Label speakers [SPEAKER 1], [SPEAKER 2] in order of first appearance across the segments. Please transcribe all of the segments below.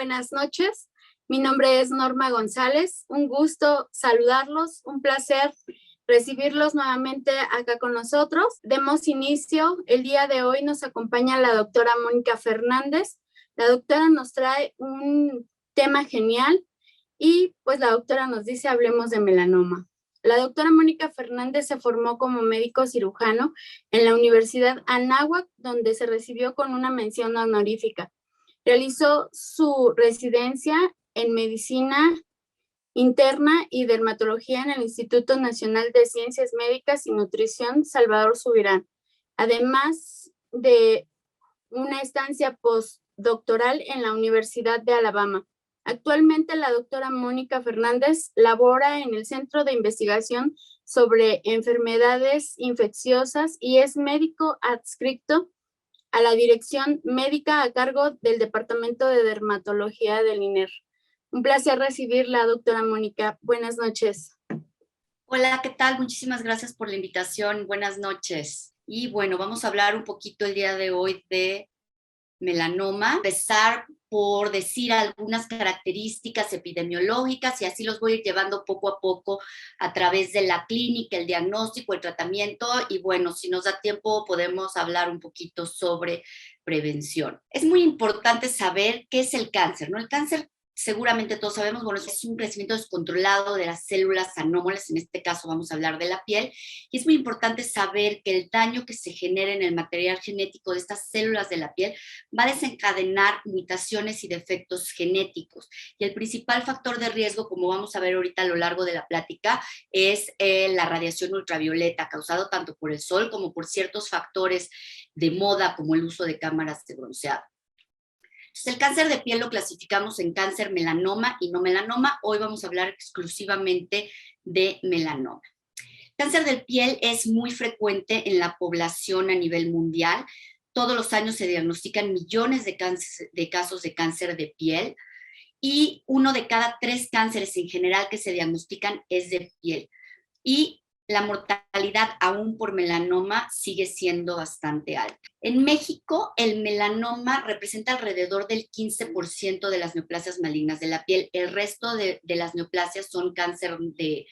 [SPEAKER 1] buenas noches. Mi nombre es Norma González. Un gusto saludarlos, un placer recibirlos nuevamente acá con nosotros. Demos inicio. El día de hoy nos acompaña la doctora Mónica Fernández. La doctora nos trae un tema genial y pues la doctora nos dice hablemos de melanoma. La doctora Mónica Fernández se formó como médico cirujano en la Universidad Anáhuac, donde se recibió con una mención honorífica. Realizó su residencia en medicina interna y dermatología en el Instituto Nacional de Ciencias Médicas y Nutrición Salvador Subirán, además de una estancia postdoctoral en la Universidad de Alabama. Actualmente la doctora Mónica Fernández labora en el Centro de Investigación sobre Enfermedades Infecciosas y es médico adscrito a la dirección médica a cargo del Departamento de Dermatología del INER. Un placer recibirla, doctora Mónica. Buenas noches.
[SPEAKER 2] Hola, ¿qué tal? Muchísimas gracias por la invitación. Buenas noches. Y bueno, vamos a hablar un poquito el día de hoy de melanoma. Empezar por decir algunas características epidemiológicas y así los voy a ir llevando poco a poco a través de la clínica, el diagnóstico, el tratamiento y bueno, si nos da tiempo podemos hablar un poquito sobre prevención. Es muy importante saber qué es el cáncer, ¿no? El cáncer, seguramente todos sabemos, bueno, es un crecimiento descontrolado de las células anómalas, en este caso vamos a hablar de la piel, y es muy importante saber que el daño que se genera en el material genético de estas células de la piel va a desencadenar mutaciones y defectos genéticos. Y el principal factor de riesgo, como vamos a ver ahorita a lo largo de la plática, es la radiación ultravioleta, causado tanto por el sol como por ciertos factores de moda, como el uso de cámaras de bronceado. Entonces, el cáncer de piel lo clasificamos en cáncer melanoma y no melanoma. Hoy vamos a hablar exclusivamente de melanoma. Cáncer de piel es muy frecuente en la población a nivel mundial. Todos los años se diagnostican millones de casos de cáncer de piel y 1 de cada 3 cánceres en general que se diagnostican es de piel. Y la mortalidad aún por melanoma sigue siendo bastante alta. En México, el melanoma representa alrededor del 15% de las neoplasias malignas de la piel. El resto de las neoplasias son cáncer de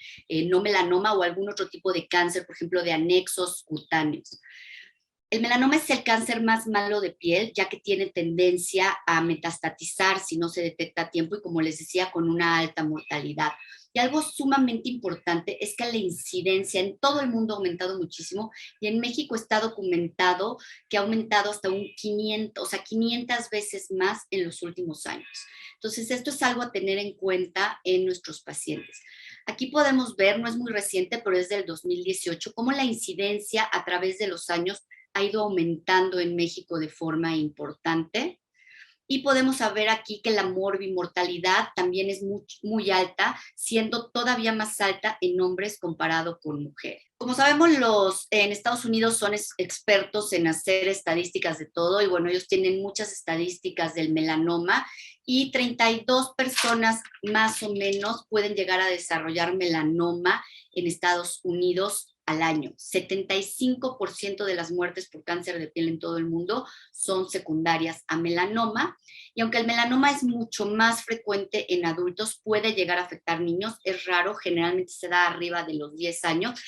[SPEAKER 2] no melanoma o algún otro tipo de cáncer, por ejemplo, de anexos cutáneos. El melanoma es el cáncer más malo de piel, ya que tiene tendencia a metastatizar si no se detecta a tiempo y, como les decía, con una alta mortalidad. Y algo sumamente importante es que la incidencia en todo el mundo ha aumentado muchísimo y en México está documentado que ha aumentado hasta un 500 veces más en los últimos años. Entonces, esto es algo a tener en cuenta en nuestros pacientes. Aquí podemos ver, no es muy reciente, pero es del 2018, cómo la incidencia a través de los años ha ido aumentando en México de forma importante. Y podemos saber aquí que la morbimortalidad también es muy alta, siendo todavía más alta en hombres comparado con mujeres. Como sabemos, en Estados Unidos son expertos en hacer estadísticas de todo y bueno, ellos tienen muchas estadísticas del melanoma y 32 personas más o menos pueden llegar a desarrollar melanoma en Estados Unidos al año. 75% de las muertes por cáncer de piel en todo el mundo son secundarias a melanoma, y aunque el melanoma es mucho más frecuente en adultos, puede llegar a afectar niños, es raro, generalmente se da arriba de los 10 años,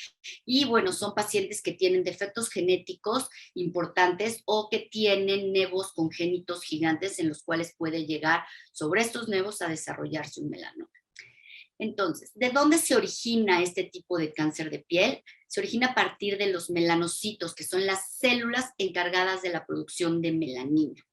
[SPEAKER 2] y bueno, son pacientes que tienen defectos genéticos importantes o que tienen nevos congénitos gigantes en los cuales puede llegar sobre estos nevos a desarrollarse un melanoma. Entonces, ¿de dónde se origina este tipo de cáncer de piel? Se origina a partir de los melanocitos, que son las células encargadas de la producción de melanina.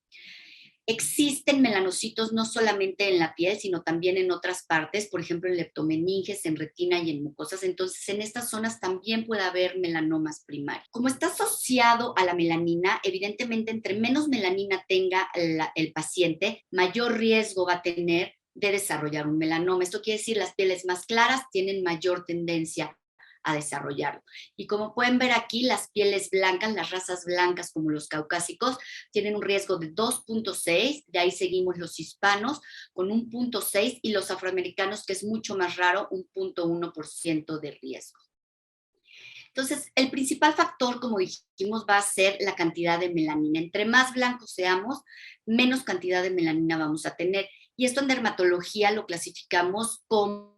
[SPEAKER 2] Existen melanocitos no solamente en la piel, sino también en otras partes, por ejemplo, en leptomeninges, en retina y en mucosas. Entonces, en estas zonas también puede haber melanomas primarios. Como está asociado a la melanina, evidentemente, entre menos melanina tenga el paciente, mayor riesgo va a tener de desarrollar un melanoma. Esto quiere decir las pieles más claras tienen mayor tendencia a desarrollarlo. Y como pueden ver aquí, las pieles blancas, las razas blancas como los caucásicos, tienen un riesgo de 2.6, de ahí seguimos los hispanos con un 0.6 y los afroamericanos, que es mucho más raro, un 0.1% de riesgo. Entonces, el principal factor, como dijimos, va a ser la cantidad de melanina. Entre más blancos seamos, menos cantidad de melanina vamos a tener. Y esto en dermatología lo clasificamos como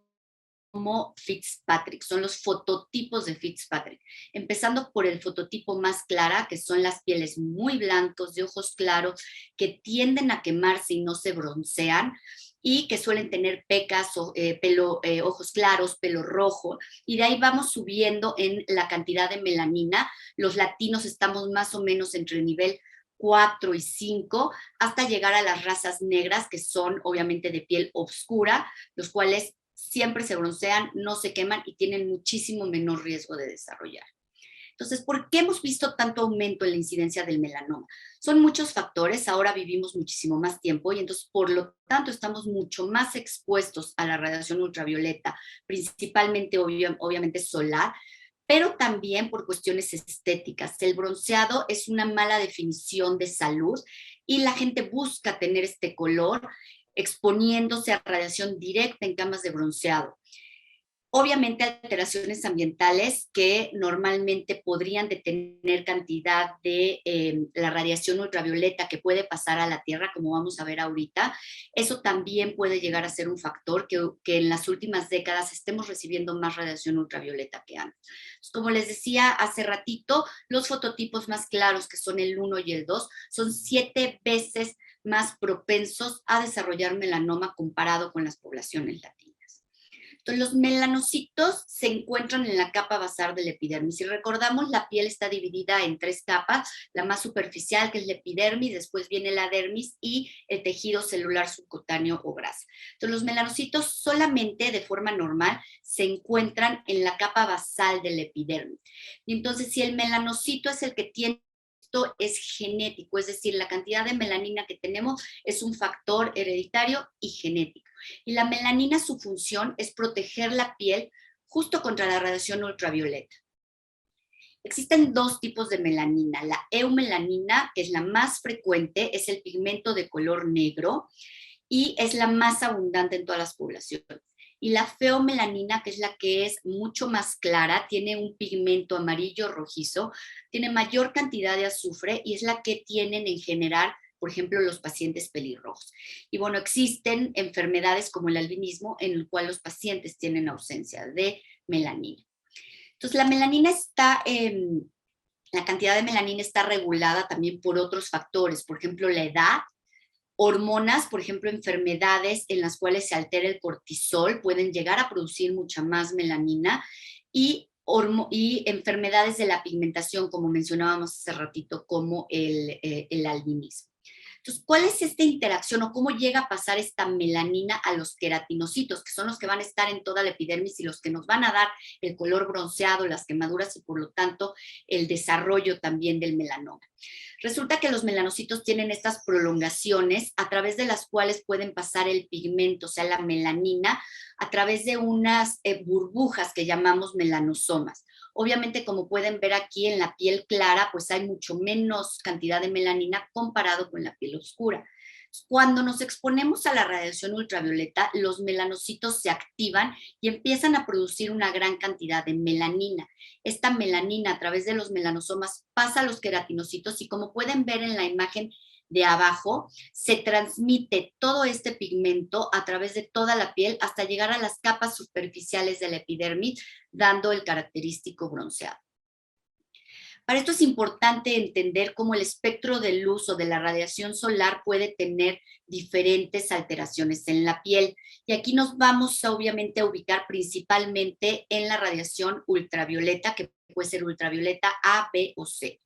[SPEAKER 2] Fitzpatrick, son los fototipos de Fitzpatrick, empezando por el fototipo más clara, que son las pieles muy blancos, de ojos claros, que tienden a quemarse y no se broncean, y que suelen tener pecas, ojos claros, pelo rojo, y de ahí vamos subiendo en la cantidad de melanina. Los latinos estamos más o menos entre el nivel 4 y 5, hasta llegar a las razas negras, que son obviamente de piel oscura, los cuales siempre se broncean, no se queman y tienen muchísimo menor riesgo de desarrollar. Entonces, ¿por qué hemos visto tanto aumento en la incidencia del melanoma? Son muchos factores, ahora vivimos muchísimo más tiempo y entonces, por lo tanto, estamos mucho más expuestos a la radiación ultravioleta, principalmente, obviamente, solar, pero también por cuestiones estéticas. El bronceado es una mala definición de salud y la gente busca tener este color exponiéndose a radiación directa en camas de bronceado. Obviamente alteraciones ambientales que normalmente podrían detener cantidad de la radiación ultravioleta que puede pasar a la Tierra, como vamos a ver ahorita. Eso también puede llegar a ser un factor que en las últimas décadas estemos recibiendo más radiación ultravioleta que antes. Entonces, como les decía hace ratito, los fototipos más claros, que son el 1 y el 2, son 7 veces más propensos a desarrollar melanoma comparado con las poblaciones latinas. Entonces, los melanocitos se encuentran en la capa basal del epidermis. Si recordamos, la piel está dividida en 3 capas, la más superficial, que es la epidermis, después viene la dermis y el tejido celular subcutáneo o grasa. Entonces, los melanocitos solamente de forma normal se encuentran en la capa basal del epidermis. Y entonces, si el melanocito es el que tiene, esto es genético, es decir, la cantidad de melanina que tenemos es un factor hereditario y genético. Y la melanina, su función es proteger la piel justo contra la radiación ultravioleta. Existen 2 tipos de melanina. La eumelanina, que es la más frecuente, es el pigmento de color negro y es la más abundante en todas las poblaciones. Y la feomelanina, que es la que es mucho más clara, tiene un pigmento amarillo rojizo, tiene mayor cantidad de azufre y es la que tienen en general, por ejemplo, los pacientes pelirrojos. Y bueno, existen enfermedades como el albinismo en el cual los pacientes tienen ausencia de melanina. Entonces, la melanina está, la cantidad de melanina está regulada también por otros factores, por ejemplo, la edad, hormonas, por ejemplo, enfermedades en las cuales se altera el cortisol pueden llegar a producir mucha más melanina y enfermedades de la pigmentación, como mencionábamos hace ratito, como el albinismo. Entonces, ¿cuál es esta interacción o cómo llega a pasar esta melanina a los queratinocitos, que son los que van a estar en toda la epidermis y los que nos van a dar el color bronceado, las quemaduras y por lo tanto el desarrollo también del melanoma? Resulta que los melanocitos tienen estas prolongaciones a través de las cuales pueden pasar el pigmento, o sea, la melanina, a través de unas burbujas que llamamos melanosomas. Obviamente, como pueden ver aquí en la piel clara, pues hay mucho menos cantidad de melanina comparado con la piel oscura. Cuando nos exponemos a la radiación ultravioleta, los melanocitos se activan y empiezan a producir una gran cantidad de melanina. Esta melanina a través de los melanosomas pasa a los queratinocitos y, como pueden ver en la imagen de abajo, se transmite todo este pigmento a través de toda la piel hasta llegar a las capas superficiales de la epidermis, dando el característico bronceado. Para esto es importante entender cómo el espectro de luz o de la radiación solar puede tener diferentes alteraciones en la piel. Y aquí nos vamos obviamente a ubicar principalmente en la radiación ultravioleta, que puede ser ultravioleta A, B o C.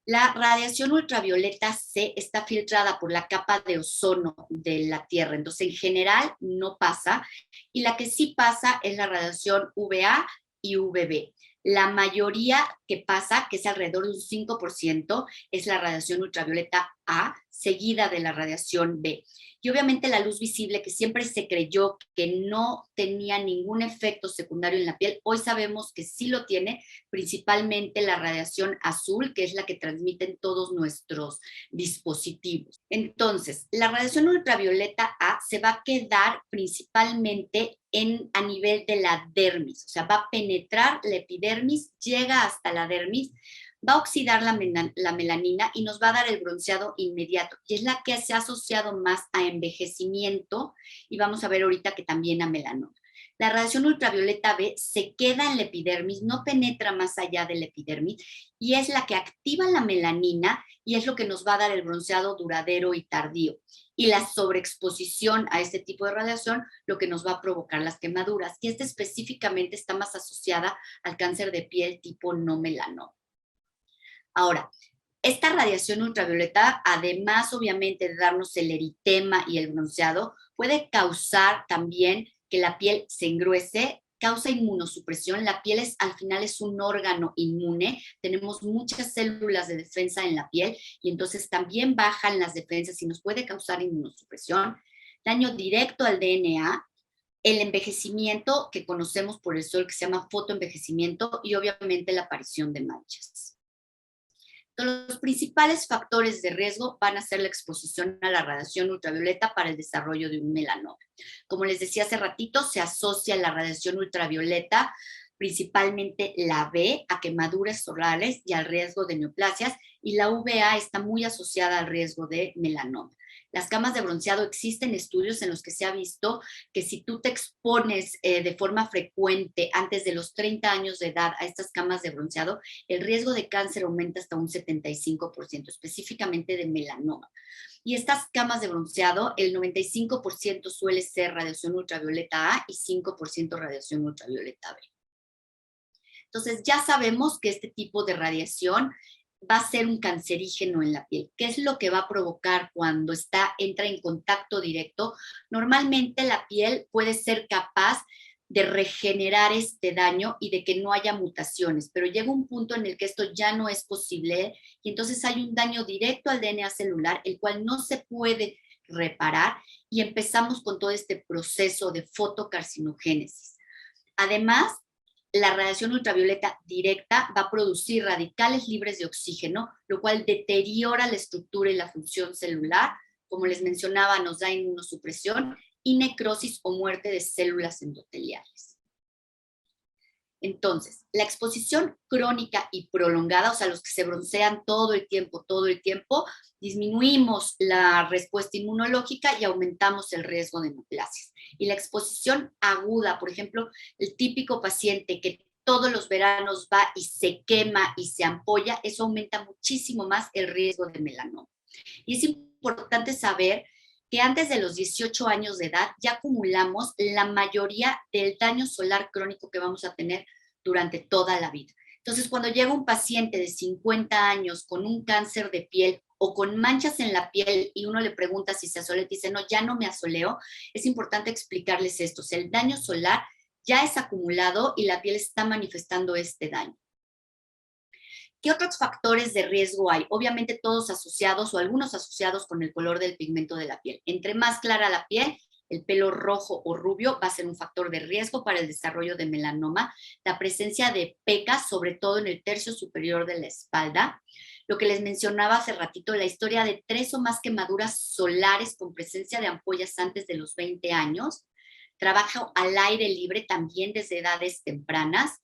[SPEAKER 2] La radiación ultravioleta C está filtrada por la capa de ozono de la Tierra, entonces en general no pasa, y la que sí pasa es la radiación UVA y UVB. La mayoría que pasa, que es alrededor de un 5%, es la radiación ultravioleta A, seguida de la radiación B. Y obviamente la luz visible, que siempre se creyó que no tenía ningún efecto secundario en la piel, hoy sabemos que sí lo tiene, principalmente la radiación azul, que es la que transmiten todos nuestros dispositivos. Entonces, la radiación ultravioleta A se va a quedar principalmente a nivel de la dermis, o sea, va a penetrar la epidermis, llega hasta la dermis, va a oxidar la melanina y nos va a dar el bronceado inmediato. Y es la que se ha asociado más a envejecimiento y vamos a ver ahorita que también a melanoma. La radiación ultravioleta B se queda en la epidermis, no penetra más allá de la epidermis y es la que activa la melanina y es lo que nos va a dar el bronceado duradero y tardío. Y la sobreexposición a este tipo de radiación lo que nos va a provocar las quemaduras. Y esta específicamente está más asociada al cáncer de piel tipo no melanoma. Ahora, esta radiación ultravioleta, además obviamente de darnos el eritema y el bronceado, puede causar también que la piel se engruese, causa inmunosupresión. La piel al final es un órgano inmune, tenemos muchas células de defensa en la piel y entonces también bajan las defensas y nos puede causar inmunosupresión, daño directo al DNA, el envejecimiento que conocemos por el sol que se llama fotoenvejecimiento y obviamente la aparición de manchas. Los principales factores de riesgo van a ser la exposición a la radiación ultravioleta para el desarrollo de un melanoma. Como les decía hace ratito, se asocia la radiación ultravioleta, principalmente la B, a quemaduras solares y al riesgo de neoplasias, y la UVA está muy asociada al riesgo de melanoma. Las camas de bronceado, existen estudios en los que se ha visto que si tú te expones de forma frecuente antes de los 30 años de edad a estas camas de bronceado, el riesgo de cáncer aumenta hasta un 75%, específicamente de melanoma. Y estas camas de bronceado, el 95% suele ser radiación ultravioleta A y 5% radiación ultravioleta B. Entonces ya sabemos que este tipo de radiación va a ser un cancerígeno en la piel. ¿Qué es lo que va a provocar cuando entra en contacto directo? Normalmente la piel puede ser capaz de regenerar este daño y de que no haya mutaciones, pero llega un punto en el que esto ya no es posible y entonces hay un daño directo al DNA celular, el cual no se puede reparar y empezamos con todo este proceso de fotocarcinogénesis. Además, la radiación ultravioleta directa va a producir radicales libres de oxígeno, lo cual deteriora la estructura y la función celular. Como les mencionaba, nos da inmunosupresión y necrosis o muerte de células endoteliales. Entonces, la exposición crónica y prolongada, o sea, los que se broncean todo el tiempo, disminuimos la respuesta inmunológica y aumentamos el riesgo de neoplasias. Y la exposición aguda, por ejemplo, el típico paciente que todos los veranos va y se quema y se ampolla, eso aumenta muchísimo más el riesgo de melanoma. Y es importante saber que antes de los 18 años de edad ya acumulamos la mayoría del daño solar crónico que vamos a tener durante toda la vida. Entonces, cuando llega un paciente de 50 años con un cáncer de piel o con manchas en la piel y uno le pregunta si se asolea y dice, no, ya no me asoleo, es importante explicarles esto. O sea, el daño solar ya es acumulado y la piel está manifestando este daño. ¿Qué otros factores de riesgo hay? Obviamente todos asociados o algunos asociados con el color del pigmento de la piel. Entre más clara la piel, el pelo rojo o rubio va a ser un factor de riesgo para el desarrollo de melanoma. La presencia de pecas, sobre todo en el tercio superior de la espalda. Lo que les mencionaba hace ratito, la historia de 3 o más quemaduras solares con presencia de ampollas antes de los 20 años. Trabajo al aire libre también desde edades tempranas.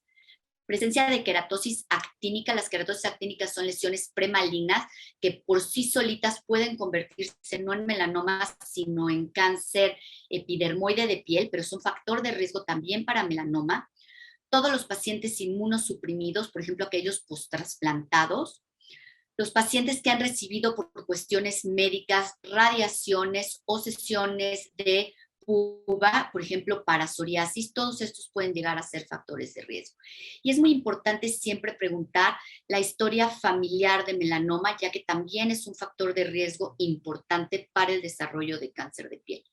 [SPEAKER 2] Presencia de queratosis actínica. Las queratosis actínicas son lesiones premalignas que por sí solitas pueden convertirse no en melanomas, sino en cáncer epidermoide de piel, pero son factor de riesgo también para melanoma. Todos los pacientes inmunosuprimidos, por ejemplo, aquellos post-trasplantados. Los pacientes que han recibido por cuestiones médicas radiaciones o sesiones de PUVA, por ejemplo, para psoriasis, todos estos pueden llegar a ser factores de riesgo. Y es muy importante siempre preguntar la historia familiar de melanoma, ya que también es un factor de riesgo importante para el desarrollo de cáncer de piel.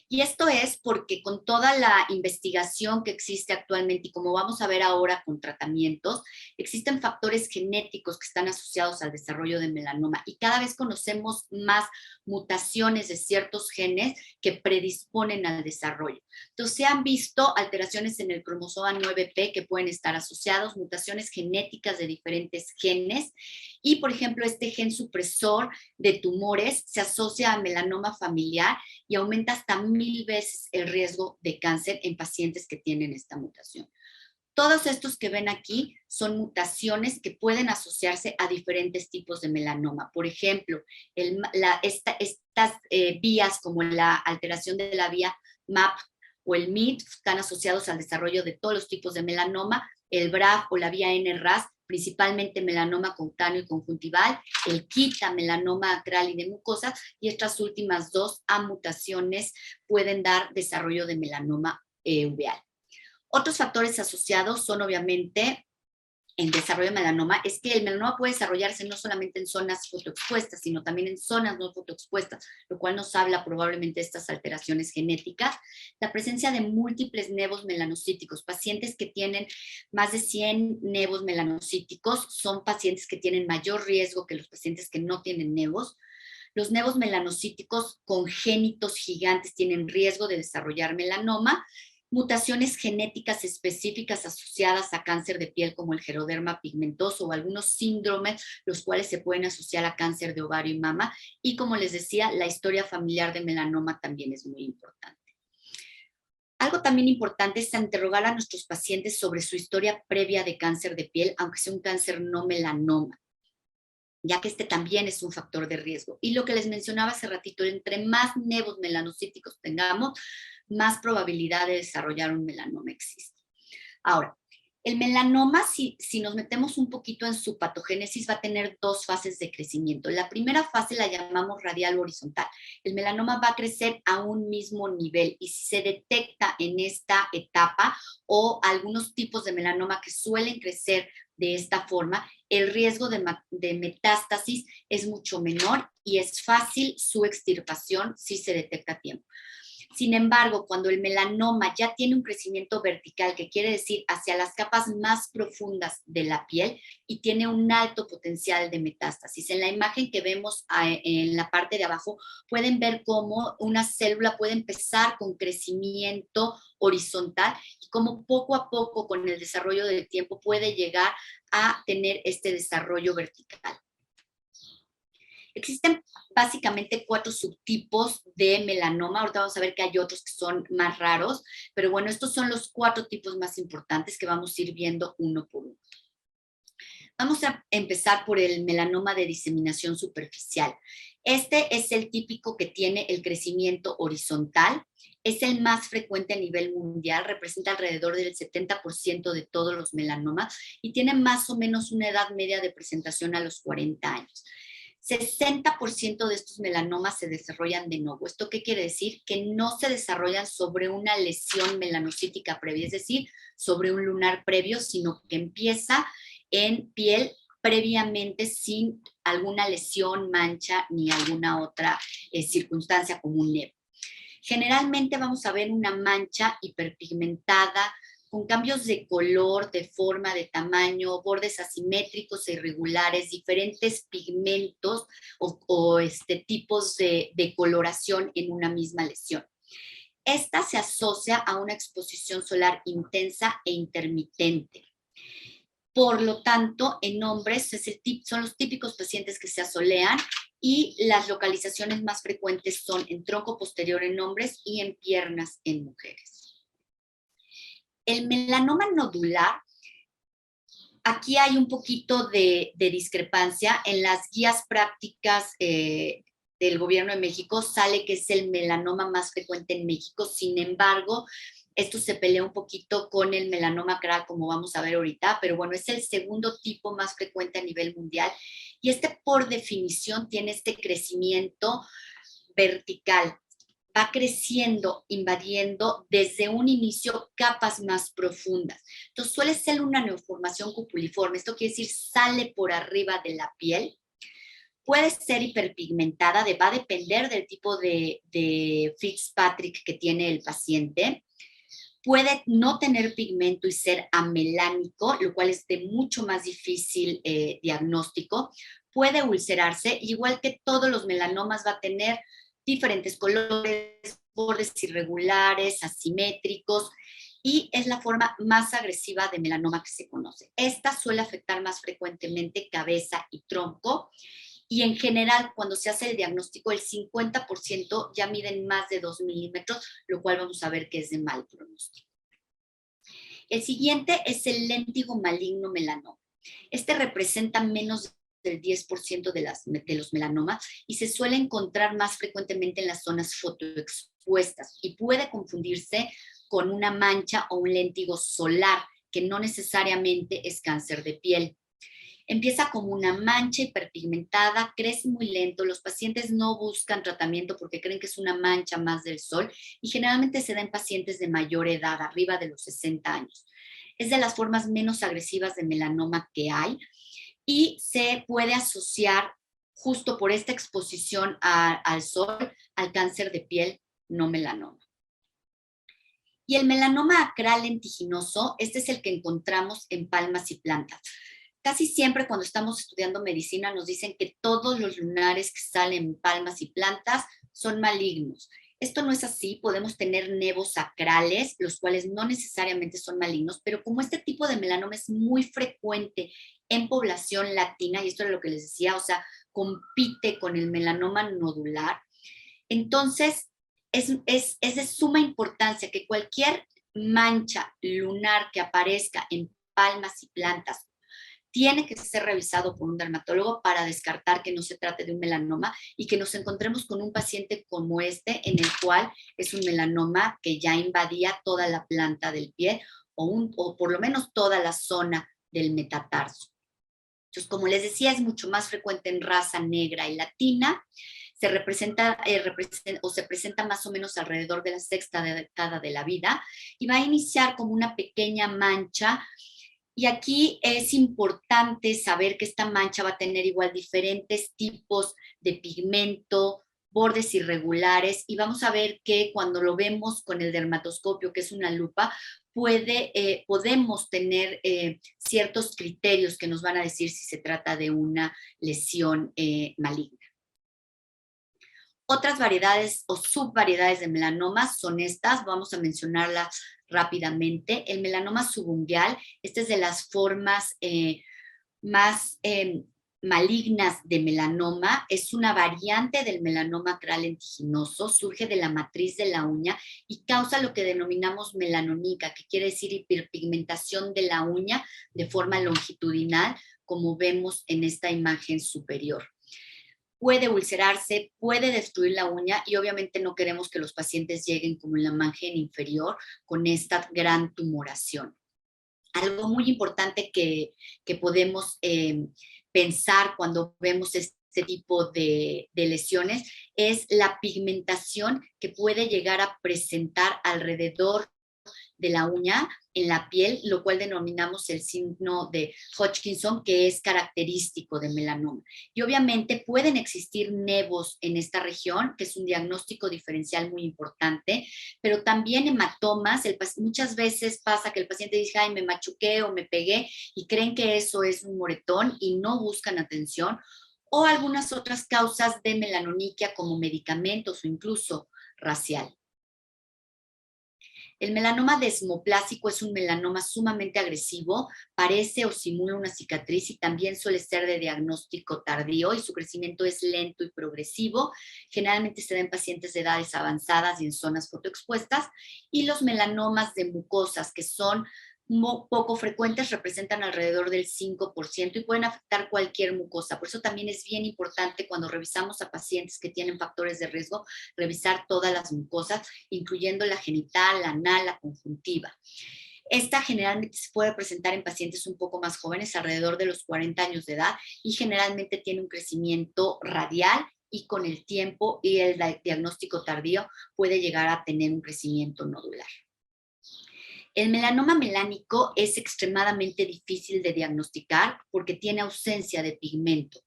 [SPEAKER 2] Y esto es porque con toda la investigación que existe actualmente y como vamos a ver ahora con tratamientos, existen factores genéticos que están asociados al desarrollo de melanoma y cada vez conocemos más mutaciones de ciertos genes que predisponen al desarrollo. Entonces se han visto alteraciones en el cromosoma 9p que pueden estar asociados, mutaciones genéticas de diferentes genes y por ejemplo este gen supresor de tumores se asocia a melanoma familiar y aumenta hasta 1000 veces el riesgo de cáncer en pacientes que tienen esta mutación. Todos estos que ven aquí son mutaciones que pueden asociarse a diferentes tipos de melanoma. Por ejemplo, estas vías como la alteración de la vía MAP o el MIT están asociados al desarrollo de todos los tipos de melanoma, el BRAF o la vía NRAS, principalmente melanoma cutáneo y conjuntival, el KITA, melanoma acral y de mucosa, y estas últimas dos mutaciones pueden dar desarrollo de melanoma uveal. Otros factores asociados son obviamente en desarrollo de melanoma, es que el melanoma puede desarrollarse no solamente en zonas fotoexpuestas, sino también en zonas no fotoexpuestas, lo cual nos habla probablemente de estas alteraciones genéticas. La presencia de múltiples nevos melanocíticos, pacientes que tienen más de 100 nevos melanocíticos son pacientes que tienen mayor riesgo que los pacientes que no tienen nevos. Los nevos melanocíticos congénitos gigantes tienen riesgo de desarrollar melanoma. Mutaciones genéticas específicas asociadas a cáncer de piel como el geroderma pigmentoso o algunos síndromes, los cuales se pueden asociar a cáncer de ovario y mama. Y como les decía, la historia familiar de melanoma también es muy importante. Algo también importante es interrogar a nuestros pacientes sobre su historia previa de cáncer de piel, aunque sea un cáncer no melanoma, ya que este también es un factor de riesgo. Y lo que les mencionaba hace ratito, entre más nevos melanocíticos tengamos, más probabilidad de desarrollar un melanoma existe. Ahora, el melanoma, si nos metemos un poquito en su patogénesis, va a tener dos fases de crecimiento. La primera fase la llamamos radial o horizontal. El melanoma va a crecer a un mismo nivel y si se detecta en esta etapa o algunos tipos de melanoma que suelen crecer de esta forma, el riesgo de metástasis es mucho menor y es fácil su extirpación si se detecta a tiempo. Sin embargo, cuando el melanoma ya tiene un crecimiento vertical, que quiere decir hacia las capas más profundas de la piel y tiene un alto potencial de metástasis. En la imagen que vemos en la parte de abajo, pueden ver cómo una célula puede empezar con crecimiento horizontal y cómo poco a poco con el desarrollo del tiempo puede llegar a tener este desarrollo vertical. Existen básicamente 4 subtipos de melanoma. Ahorita vamos a ver que hay otros que son más raros, pero bueno, estos son los 4 tipos más importantes que vamos a ir viendo uno por uno. Vamos a empezar por el melanoma de diseminación superficial. Este es el típico que tiene el crecimiento horizontal. Es el más frecuente a nivel mundial, representa alrededor del 70% de todos los melanomas y tiene más o menos una edad media de presentación a los 40 años. 60% de estos melanomas se desarrollan de nuevo. ¿Esto qué quiere decir? Que no se desarrollan sobre una lesión melanocítica previa, es decir, sobre un lunar previo, sino que empieza en piel previamente sin alguna lesión, mancha ni alguna otra circunstancia como un nevo. Generalmente vamos a ver una mancha hiperpigmentada, con cambios de color, de forma, de tamaño, bordes asimétricos e irregulares, diferentes pigmentos o tipos de coloración en una misma lesión. Esta se asocia a una exposición solar intensa e intermitente. Por lo tanto, en hombres son los típicos pacientes que se asolean y las localizaciones más frecuentes son en tronco posterior en hombres y en piernas en mujeres. El melanoma nodular, aquí hay un poquito de discrepancia. En las guías prácticas del Gobierno de México sale que es el melanoma más frecuente en México. Sin embargo, esto se pelea un poquito con el melanoma acral, como vamos a ver ahorita, pero bueno, es el segundo tipo más frecuente a nivel mundial. Y por definición, tiene este crecimiento vertical. Va creciendo, invadiendo desde un inicio capas más profundas. Entonces suele ser una neoformación cupuliforme. Esto quiere decir sale por arriba de la piel. Puede ser hiperpigmentada, va a depender del tipo de Fitzpatrick que tiene el paciente. Puede no tener pigmento y ser amelánico, lo cual es de mucho más difícil diagnóstico. Puede ulcerarse, igual que todos los melanomas va a tener diferentes colores, bordes irregulares, asimétricos, y es la forma más agresiva de melanoma que se conoce. Esta suele afectar más frecuentemente cabeza y tronco, y en general, cuando se hace el diagnóstico, el 50% ya miden más de 2 milímetros, lo cual vamos a ver que es de mal pronóstico. El siguiente es el léntigo maligno melanoma. Este representa menos del 10% de los melanomas y se suele encontrar más frecuentemente en las zonas fotoexpuestas y puede confundirse con una mancha o un léntigo solar, que no necesariamente es cáncer de piel. Empieza como una mancha hiperpigmentada, crece muy lento, los pacientes no buscan tratamiento porque creen que es una mancha más del sol y generalmente se da en pacientes de mayor edad, arriba de los 60 años. Es de las formas menos agresivas de melanoma que hay y se puede asociar justo por esta exposición al sol al cáncer de piel no melanoma. Y el melanoma acral lentiginoso, este es el que encontramos en palmas y plantas. Casi siempre cuando estamos estudiando medicina nos dicen que todos los lunares que salen en palmas y plantas son malignos. Esto no es así, podemos tener nevos acrales, los cuales no necesariamente son malignos, pero como este tipo de melanoma es muy frecuente en población latina, y esto es lo que les decía, o sea, compite con el melanoma nodular, entonces es de suma importancia que cualquier mancha lunar que aparezca en palmas y plantas tiene que ser revisado por un dermatólogo para descartar que no se trate de un melanoma y que nos encontremos con un paciente como este, en el cual es un melanoma que ya invadía toda la planta del pie o por lo menos toda la zona del metatarso. Entonces, como les decía, es mucho más frecuente en raza negra y latina. Se se presenta más o menos alrededor de la sexta década de la vida y va a iniciar como una pequeña mancha. Y aquí es importante saber que esta mancha va a tener igual diferentes tipos de pigmento, bordes irregulares, y vamos a ver que cuando lo vemos con el dermatoscopio, que es una lupa, podemos tener ciertos criterios que nos van a decir si se trata de una lesión maligna. Otras variedades o subvariedades de melanomas son estas, vamos a mencionarlas rápidamente. El melanoma subungual, esta es de las formas más malignas de melanoma, es una variante del melanoma acral lentiginoso, surge de la matriz de la uña y causa lo que denominamos melanónica, que quiere decir hiperpigmentación de la uña de forma longitudinal, como vemos en esta imagen superior. Puede ulcerarse, puede destruir la uña y obviamente no queremos que los pacientes lleguen como en la margen inferior con esta gran tumoración. Algo muy importante que podemos pensar cuando vemos este tipo de lesiones es la pigmentación que puede llegar a presentar alrededor de la uña en la piel, lo cual denominamos el signo de Hodgkinson, que es característico de melanoma. Y obviamente pueden existir nevos en esta región, que es un diagnóstico diferencial muy importante, pero también hematomas. Muchas veces pasa que el paciente dice, ay, me machuqué o me pegué, y creen que eso es un moretón y no buscan atención, o algunas otras causas de melanoniquia como medicamentos o incluso racial. El melanoma desmoplásico es un melanoma sumamente agresivo, parece o simula una cicatriz y también suele ser de diagnóstico tardío y su crecimiento es lento y progresivo. Generalmente se da en pacientes de edades avanzadas y en zonas fotoexpuestas. Y los melanomas de mucosas, que son poco frecuentes, representan alrededor del 5% y pueden afectar cualquier mucosa. Por eso también es bien importante cuando revisamos a pacientes que tienen factores de riesgo, revisar todas las mucosas, incluyendo la genital, la anal, la conjuntiva. Esta generalmente se puede presentar en pacientes un poco más jóvenes, alrededor de los 40 años de edad, y generalmente tiene un crecimiento radial y con el tiempo y el diagnóstico tardío puede llegar a tener un crecimiento nodular. El melanoma melánico es extremadamente difícil de diagnosticar porque tiene ausencia de pigmento.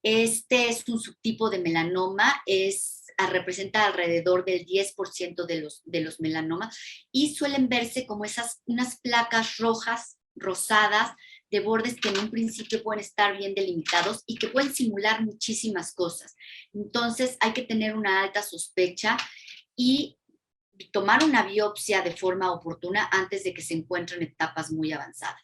[SPEAKER 2] Este es un subtipo de melanoma, representa alrededor del 10% de los melanomas y suelen verse como unas placas rojas, rosadas, de bordes que en un principio pueden estar bien delimitados y que pueden simular muchísimas cosas. Entonces hay que tener una alta sospecha y tomar una biopsia de forma oportuna antes de que se encuentren etapas muy avanzadas.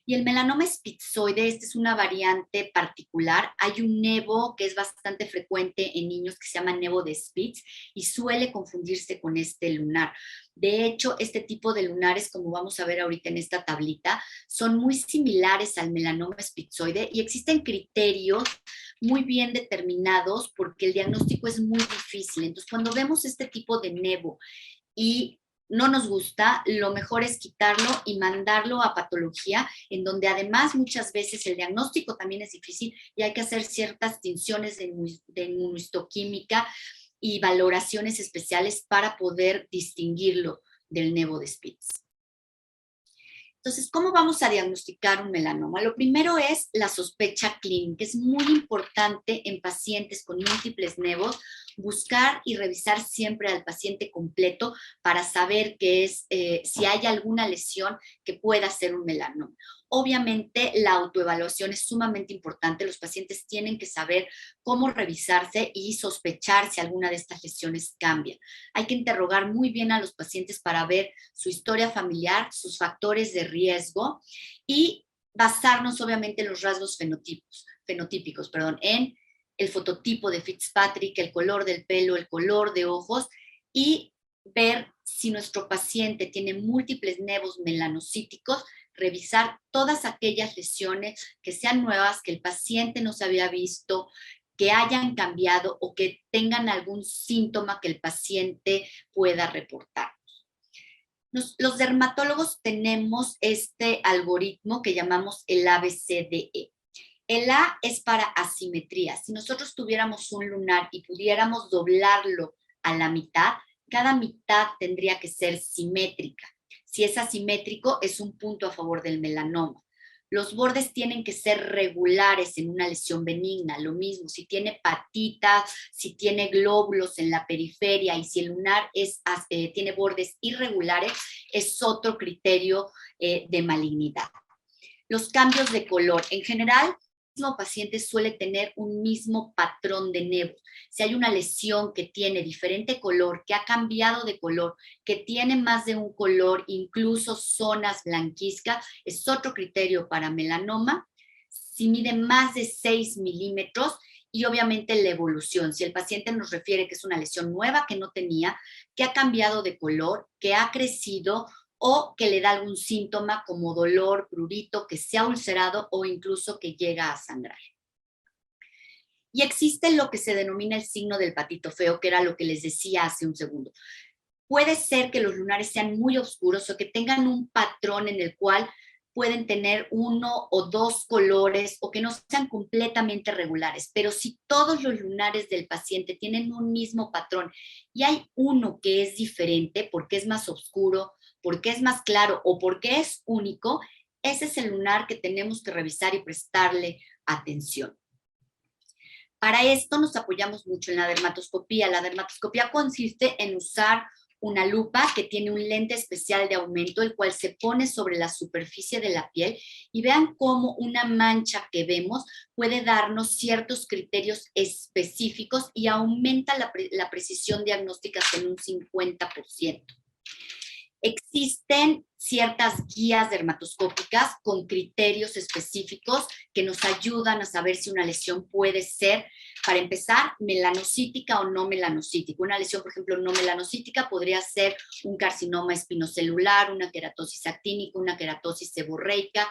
[SPEAKER 2] Y el melanoma spitzoide, esta es una variante particular. Hay un nevo que es bastante frecuente en niños que se llama nevo de Spitz y suele confundirse con este lunar. De hecho, este tipo de lunares, como vamos a ver ahorita en esta tablita, son muy similares al melanoma spitzoide y existen criterios muy bien determinados porque el diagnóstico es muy difícil. Entonces, cuando vemos este tipo de nevo y no nos gusta, lo mejor es quitarlo y mandarlo a patología, en donde además muchas veces el diagnóstico también es difícil y hay que hacer ciertas tinciones de inmunohistoquímica y valoraciones especiales para poder distinguirlo del nevo de Spitz. Entonces, ¿cómo vamos a diagnosticar un melanoma? Lo primero es la sospecha clínica. Es muy importante en pacientes con múltiples nevos buscar y revisar siempre al paciente completo para saber si hay alguna lesión que pueda ser un melanoma. Obviamente, la autoevaluación es sumamente importante. Los pacientes tienen que saber cómo revisarse y sospechar si alguna de estas lesiones cambia. Hay que interrogar muy bien a los pacientes para ver su historia familiar, sus factores de riesgo y basarnos obviamente en los rasgos fenotípicos, en el fototipo de Fitzpatrick, el color del pelo, el color de ojos y ver si nuestro paciente tiene múltiples nevos melanocíticos, revisar todas aquellas lesiones que sean nuevas, que el paciente no se había visto, que hayan cambiado o que tengan algún síntoma que el paciente pueda reportar. Los dermatólogos tenemos este algoritmo que llamamos el ABCDE. El A es para asimetría. Si nosotros tuviéramos un lunar y pudiéramos doblarlo a la mitad, cada mitad tendría que ser simétrica. Si es asimétrico, es un punto a favor del melanoma. Los bordes tienen que ser regulares en una lesión benigna. Lo mismo, si tiene patitas, si tiene glóbulos en la periferia y si el lunar tiene bordes irregulares, es otro criterio de malignidad. Los cambios de color. En general, el mismo paciente suele tener un mismo patrón de nevos. Si hay una lesión que tiene diferente color, que ha cambiado de color, que tiene más de un color, incluso zonas blanquizcas, es otro criterio para melanoma. Si mide más de 6 milímetros y obviamente la evolución. Si el paciente nos refiere que es una lesión nueva que no tenía, que ha cambiado de color, que ha crecido o que le da algún síntoma como dolor, prurito, que se ha ulcerado o incluso que llega a sangrar. Y existe lo que se denomina el signo del patito feo, que era lo que les decía hace un segundo. Puede ser que los lunares sean muy oscuros o que tengan un patrón en el cual pueden tener uno o dos colores o que no sean completamente regulares, pero si todos los lunares del paciente tienen un mismo patrón y hay uno que es diferente porque es más oscuro, porque es más claro o porque es único, ese es el lunar que tenemos que revisar y prestarle atención. Para esto nos apoyamos mucho en la dermatoscopía. La dermatoscopía consiste en usar una lupa que tiene un lente especial de aumento, el cual se pone sobre la superficie de la piel y vean cómo una mancha que vemos puede darnos ciertos criterios específicos y aumenta la precisión diagnóstica en un 50%. Existen ciertas guías dermatoscópicas con criterios específicos que nos ayudan a saber si una lesión puede ser, para empezar, melanocítica o no melanocítica. Una lesión, por ejemplo, no melanocítica podría ser un carcinoma espinocelular, una queratosis actínica, una queratosis seborreica,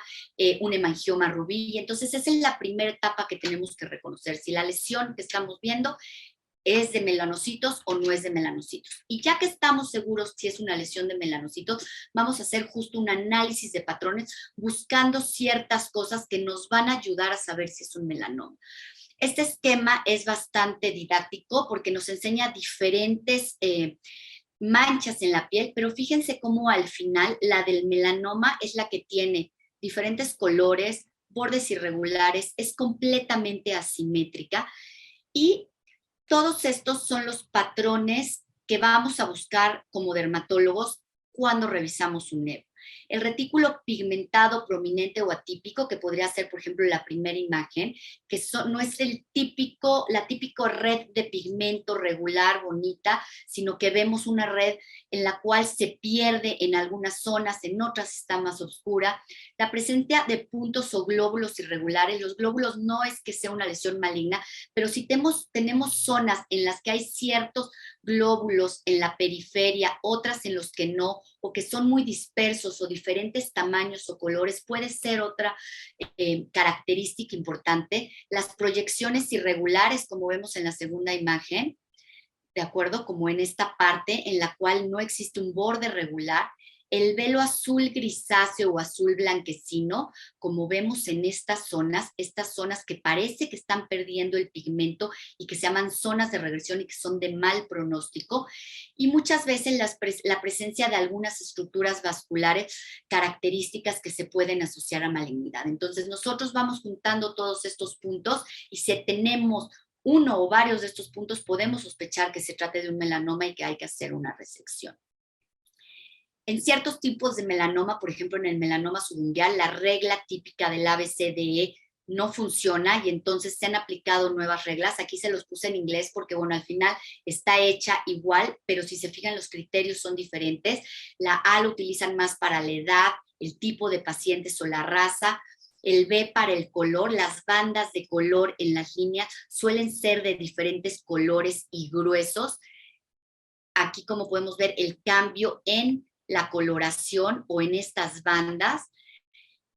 [SPEAKER 2] un hemangioma rubí. Entonces, esa es la primera etapa que tenemos que reconocer, si la lesión que estamos viendo es de melanocitos o no es de melanocitos. Y ya que estamos seguros si es una lesión de melanocitos, vamos a hacer justo un análisis de patrones buscando ciertas cosas que nos van a ayudar a saber si es un melanoma. Este esquema es bastante didáctico porque nos enseña diferentes manchas en la piel, pero fíjense cómo al final la del melanoma es la que tiene diferentes colores, bordes irregulares, es completamente asimétrica y todos estos son los patrones que vamos a buscar como dermatólogos cuando revisamos un nevo. El retículo pigmentado, prominente o atípico, que podría ser, por ejemplo, la primera imagen, que no es la típica red de pigmento regular, bonita, sino que vemos una red en la cual se pierde en algunas zonas, en otras está más oscura. La presencia de puntos o glóbulos irregulares, los glóbulos no es que sea una lesión maligna, pero si tenemos zonas en las que hay ciertos glóbulos en la periferia, otras en los que no, o que son muy dispersos o diferentes tamaños o colores, puede ser otra característica importante. Las proyecciones irregulares, como vemos en la segunda imagen, ¿de acuerdo? Como en esta parte en la cual no existe un borde regular. El velo azul grisáceo o azul blanquecino, como vemos en estas zonas que parece que están perdiendo el pigmento y que se llaman zonas de regresión y que son de mal pronóstico. Y muchas veces la presencia de algunas estructuras vasculares características que se pueden asociar a malignidad. Entonces nosotros vamos juntando todos estos puntos y si tenemos uno o varios de estos puntos, podemos sospechar que se trate de un melanoma y que hay que hacer una resección. En ciertos tipos de melanoma, por ejemplo, en el melanoma subungual, la regla típica del ABCDE no funciona y entonces se han aplicado nuevas reglas. Aquí se los puse en inglés porque, bueno, al final está hecha igual, pero si se fijan los criterios son diferentes. La A lo utilizan más para la edad, el tipo de pacientes o la raza. El B para el color, las bandas de color en las líneas suelen ser de diferentes colores y gruesos. Aquí, como podemos ver, el cambio en la coloración o en estas bandas.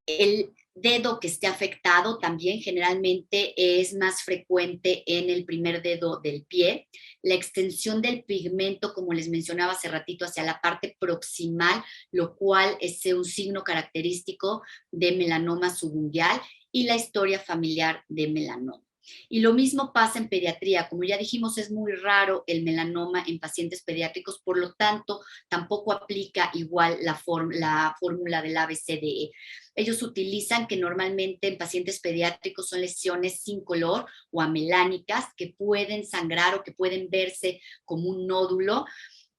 [SPEAKER 2] El dedo que esté afectado también generalmente es más frecuente en el primer dedo del pie. La extensión del pigmento, como les mencionaba hace ratito, hacia la parte proximal, lo cual es un signo característico de melanoma subungual, y la historia familiar de melanoma. Y lo mismo pasa en pediatría. Como ya dijimos, es muy raro el melanoma en pacientes pediátricos, por lo tanto, tampoco aplica igual la fórmula del ABCDE. Ellos utilizan que normalmente en pacientes pediátricos son lesiones sin color o amelánicas que pueden sangrar o que pueden verse como un nódulo,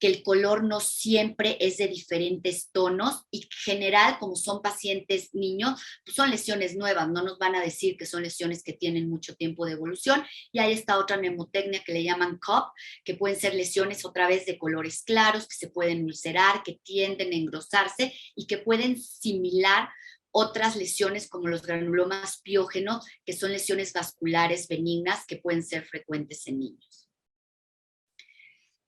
[SPEAKER 2] que el color no siempre es de diferentes tonos y en general, como son pacientes niños, pues son lesiones nuevas, no nos van a decir que son lesiones que tienen mucho tiempo de evolución. Y hay esta otra mnemotecnia que le llaman CUP, que pueden ser lesiones otra vez de colores claros, que se pueden ulcerar, que tienden a engrosarse y que pueden similar otras lesiones como los granulomas piógenos, que son lesiones vasculares benignas que pueden ser frecuentes en niños.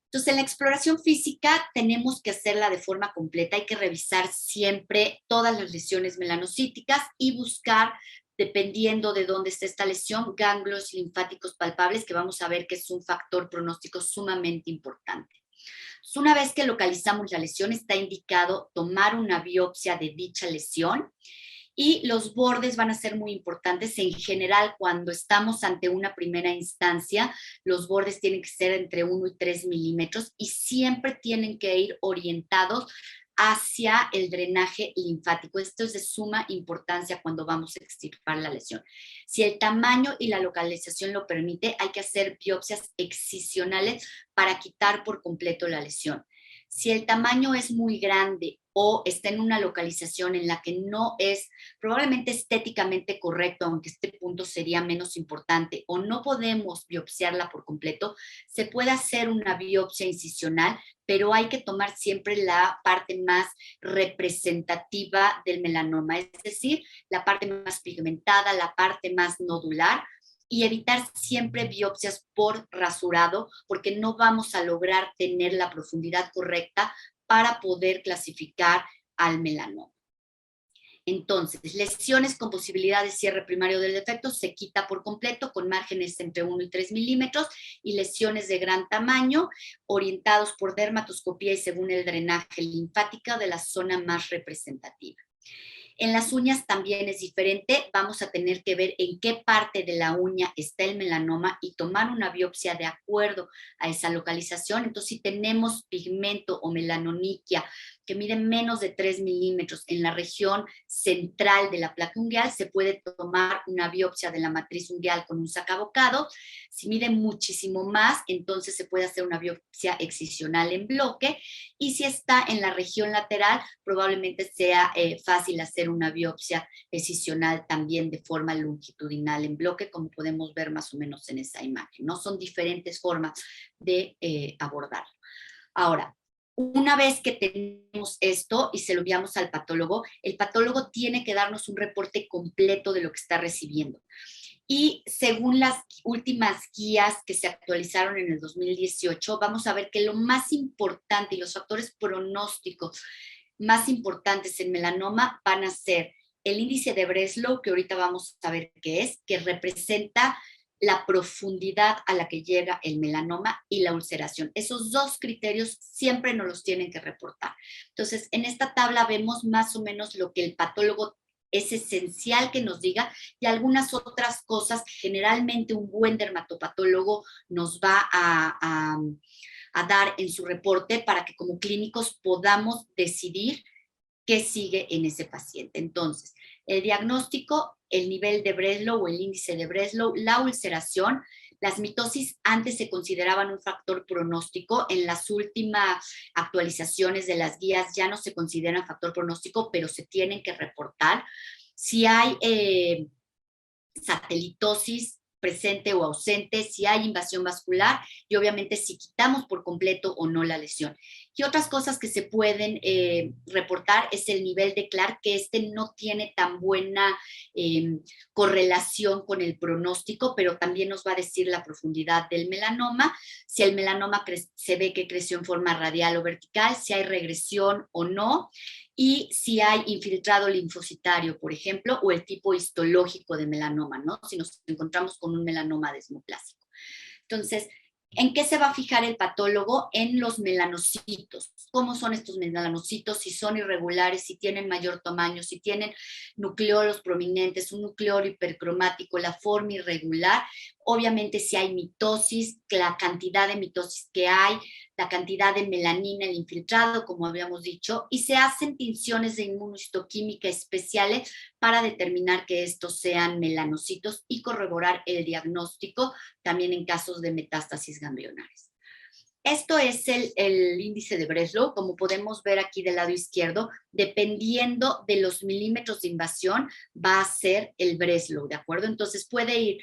[SPEAKER 2] Entonces, en la exploración física tenemos que hacerla de forma completa, hay que revisar siempre todas las lesiones melanocíticas y buscar, dependiendo de dónde esté esta lesión, ganglios linfáticos palpables, que vamos a ver que es un factor pronóstico sumamente importante. Entonces, una vez que localizamos la lesión, está indicado tomar una biopsia de dicha lesión. Y los bordes van a ser muy importantes. En general, cuando estamos ante una primera instancia, los bordes tienen que ser entre 1 y 3 milímetros y siempre tienen que ir orientados hacia el drenaje linfático. Esto es de suma importancia cuando vamos a extirpar la lesión. Si el tamaño y la localización lo permite, hay que hacer biopsias excisionales para quitar por completo la lesión. Si el tamaño es muy grande o está en una localización en la que no es probablemente estéticamente correcto, aunque este punto sería menos importante, o no podemos biopsiarla por completo, se puede hacer una biopsia incisional, pero hay que tomar siempre la parte más representativa del melanoma, es decir, la parte más pigmentada, la parte más nodular, y evitar siempre biopsias por rasurado, porque no vamos a lograr tener la profundidad correcta para poder clasificar al melanoma. Entonces, lesiones con posibilidad de cierre primario del defecto se quita por completo con márgenes entre 1 y 3 milímetros, y lesiones de gran tamaño orientados por dermatoscopía y según el drenaje linfático de la zona más representativa. En las uñas también es diferente, vamos a tener que ver en qué parte de la uña está el melanoma y tomar una biopsia de acuerdo a esa localización. Entonces, si tenemos pigmento o melanoniquia que mide menos de 3 milímetros en la región central de la placa ungueal, se puede tomar una biopsia de la matriz ungueal con un sacabocado. Si mide muchísimo más, entonces se puede hacer una biopsia excisional en bloque, y si está en la región lateral, probablemente sea fácil hacer una biopsia excisional también de forma longitudinal en bloque, como podemos ver más o menos en esa imagen, ¿no? Son diferentes formas de abordarlo. Ahora, una vez que tenemos esto y se lo enviamos al patólogo, el patólogo tiene que darnos un reporte completo de lo que está recibiendo. Y según las últimas guías que se actualizaron en el 2018, vamos a ver que lo más importante y los factores pronósticos más importantes en melanoma van a ser el índice de Breslow, que ahorita vamos a ver qué es, que representa la profundidad a la que llega el melanoma, y la ulceración. Esos dos criterios siempre nos los tienen que reportar. Entonces, en esta tabla vemos más o menos lo que el patólogo es esencial que nos diga, y algunas otras cosas que generalmente un buen dermatopatólogo nos va a dar en su reporte para que como clínicos podamos decidir qué sigue en ese paciente. Entonces, el diagnóstico, el nivel de Breslow o el índice de Breslow, la ulceración. Las mitosis antes se consideraban un factor pronóstico. En las últimas actualizaciones de las guías ya no se consideran factor pronóstico, pero se tienen que reportar. Si hay satelitosis presente o ausente, si hay invasión vascular, y obviamente si quitamos por completo o no la lesión. Y otras cosas que se pueden reportar es el nivel de Clark, que no tiene tan buena correlación con el pronóstico, pero también nos va a decir la profundidad del melanoma, si el melanoma se ve que creció en forma radial o vertical, si hay regresión o no, y si hay infiltrado linfocitario, por ejemplo, o el tipo histológico de melanoma, ¿no? Si nos encontramos con un melanoma desmoplásico. Entonces, ¿en qué se va a fijar el patólogo? En los melanocitos. ¿Cómo son estos melanocitos? Si son irregulares, si tienen mayor tamaño, si tienen nucleolos prominentes, un nucleolo hipercromático, la forma irregular. Obviamente si hay mitosis, la cantidad de mitosis que hay, la cantidad de melanina, el infiltrado, como habíamos dicho, y se hacen tinciones de inmunohistoquímica especiales para determinar que estos sean melanocitos y corroborar el diagnóstico también en casos de metástasis ganglionares. Esto es el índice de Breslow, como podemos ver aquí del lado izquierdo, dependiendo de los milímetros de invasión va a ser el Breslow, ¿de acuerdo? Entonces puede ir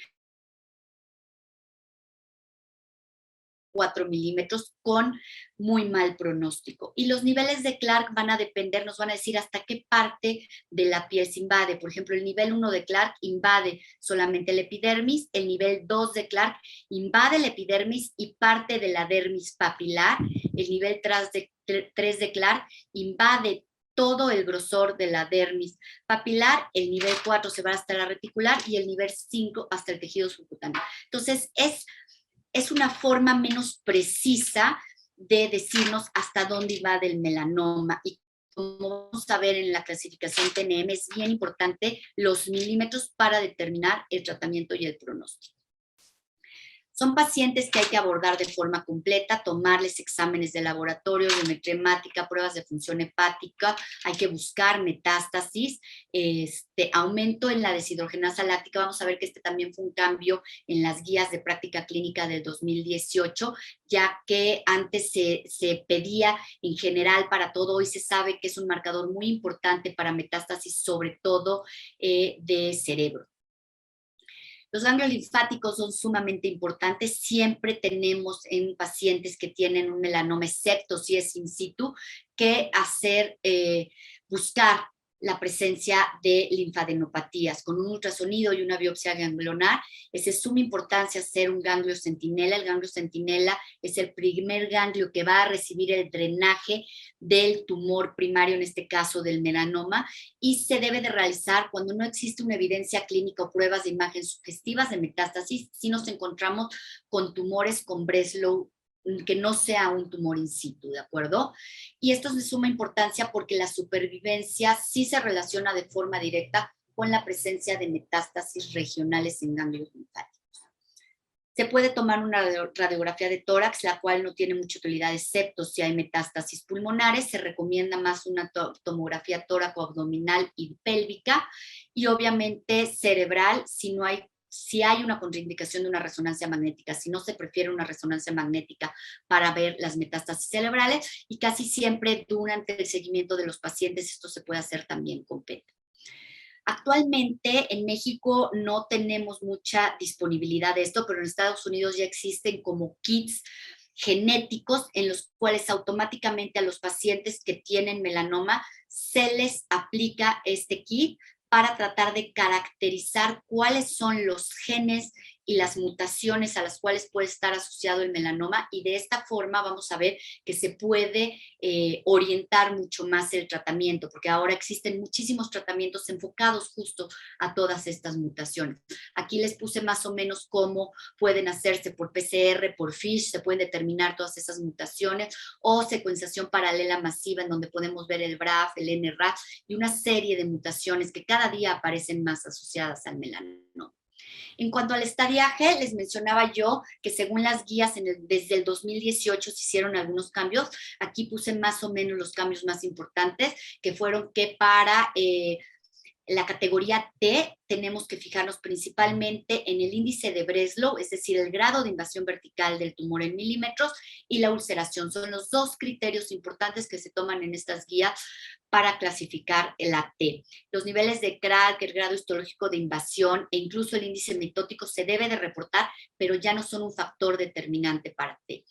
[SPEAKER 2] 4 milímetros con muy mal pronóstico. Y los niveles de Clark van a depender, nos van a decir hasta qué parte de la piel se invade. Por ejemplo, el nivel 1 de Clark invade solamente el epidermis, el nivel 2 de Clark invade el epidermis y parte de la dermis papilar, el nivel 3 de Clark invade todo el grosor de la dermis papilar, el nivel 4 se va hasta la reticular y el nivel 5 hasta el tejido subcutáneo. Entonces, es una forma menos precisa de decirnos hasta dónde invade el melanoma. Y como vamos a ver en la clasificación TNM, es bien importante los milímetros para determinar el tratamiento y el pronóstico. Son pacientes que hay que abordar de forma completa, tomarles exámenes de laboratorio, biometría hemática, pruebas de función hepática, hay que buscar metástasis, aumento en la deshidrogenasa láctica. Vamos a ver que también fue un cambio en las guías de práctica clínica del 2018, ya que antes se pedía en general para todo, hoy se sabe que es un marcador muy importante para metástasis, sobre todo de cerebro. Los ganglios linfáticos son sumamente importantes. Siempre tenemos en pacientes que tienen un melanoma, excepto si es in situ, que buscar la presencia de linfadenopatías. Con un ultrasonido y una biopsia ganglionar, es de suma importancia hacer un ganglio centinela. El ganglio centinela es el primer ganglio que va a recibir el drenaje del tumor primario, en este caso del melanoma, y se debe de realizar cuando no existe una evidencia clínica o pruebas de imagen sugestivas de metástasis, si nos encontramos con tumores con Breslow que no sea un tumor in situ, ¿de acuerdo? Y esto es de suma importancia porque la supervivencia sí se relaciona de forma directa con la presencia de metástasis regionales en ganglios linfáticos. Se puede tomar una radiografía de tórax, la cual no tiene mucha utilidad excepto si hay metástasis pulmonares. Se recomienda más una tomografía tóraco-abdominal y pélvica, y obviamente cerebral si hay una contraindicación de una resonancia magnética, si no se prefiere una resonancia magnética para ver las metástasis cerebrales, y casi siempre durante el seguimiento de los pacientes esto se puede hacer también con PET. Actualmente en México no tenemos mucha disponibilidad de esto, pero en Estados Unidos ya existen como kits genéticos en los cuales automáticamente a los pacientes que tienen melanoma se les aplica este kit para tratar de caracterizar cuáles son los genes y las mutaciones a las cuales puede estar asociado el melanoma, y de esta forma vamos a ver que se puede orientar mucho más el tratamiento, porque ahora existen muchísimos tratamientos enfocados justo a todas estas mutaciones. Aquí les puse más o menos cómo pueden hacerse por PCR, por FISH, se pueden determinar todas esas mutaciones, o secuenciación paralela masiva en donde podemos ver el BRAF, el NRAF y una serie de mutaciones que cada día aparecen más asociadas al melanoma. En cuanto al estadiaje, les mencionaba yo que según las guías desde el 2018 se hicieron algunos cambios. Aquí puse más o menos los cambios más importantes, que fueron que para la categoría T tenemos que fijarnos principalmente en el índice de Breslow, es decir, el grado de invasión vertical del tumor en milímetros, y la ulceración. Son los dos criterios importantes que se toman en estas guías para clasificar la T. Los niveles de CRAC, el grado histológico de invasión e incluso el índice mitótico se debe de reportar, pero ya no son un factor determinante para T.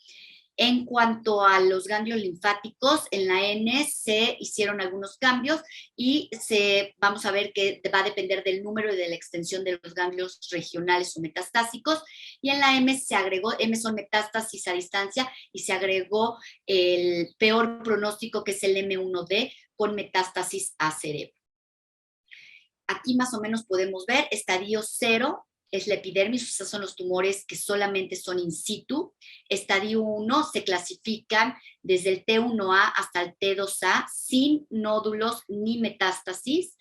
[SPEAKER 2] En cuanto a los ganglios linfáticos, en la N se hicieron algunos cambios y vamos a ver que va a depender del número y de la extensión de los ganglios regionales o metastásicos. Y en la M se agregó, M son metástasis a distancia, y se agregó el peor pronóstico, que es el M1D, con metástasis a cerebro. Aquí más o menos podemos ver estadio 0, es la epidermis, esos son los tumores que solamente son in situ. Estadio 1 se clasifican desde el T1A hasta el T2A sin nódulos ni metástasis.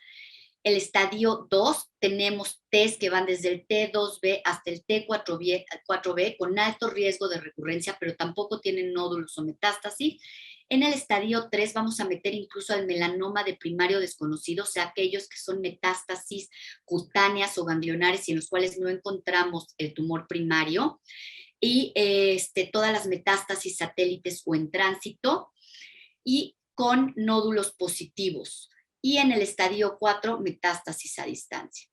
[SPEAKER 2] El estadio 2 tenemos Ts que van desde el T2B hasta el T4B con alto riesgo de recurrencia, pero tampoco tienen nódulos o metástasis. En el estadio 3 vamos a meter incluso al melanoma de primario desconocido, o sea, aquellos que son metástasis cutáneas o ganglionares y en los cuales no encontramos el tumor primario, y todas las metástasis satélites o en tránsito y con nódulos positivos. Y en el estadio 4, metástasis a distancia.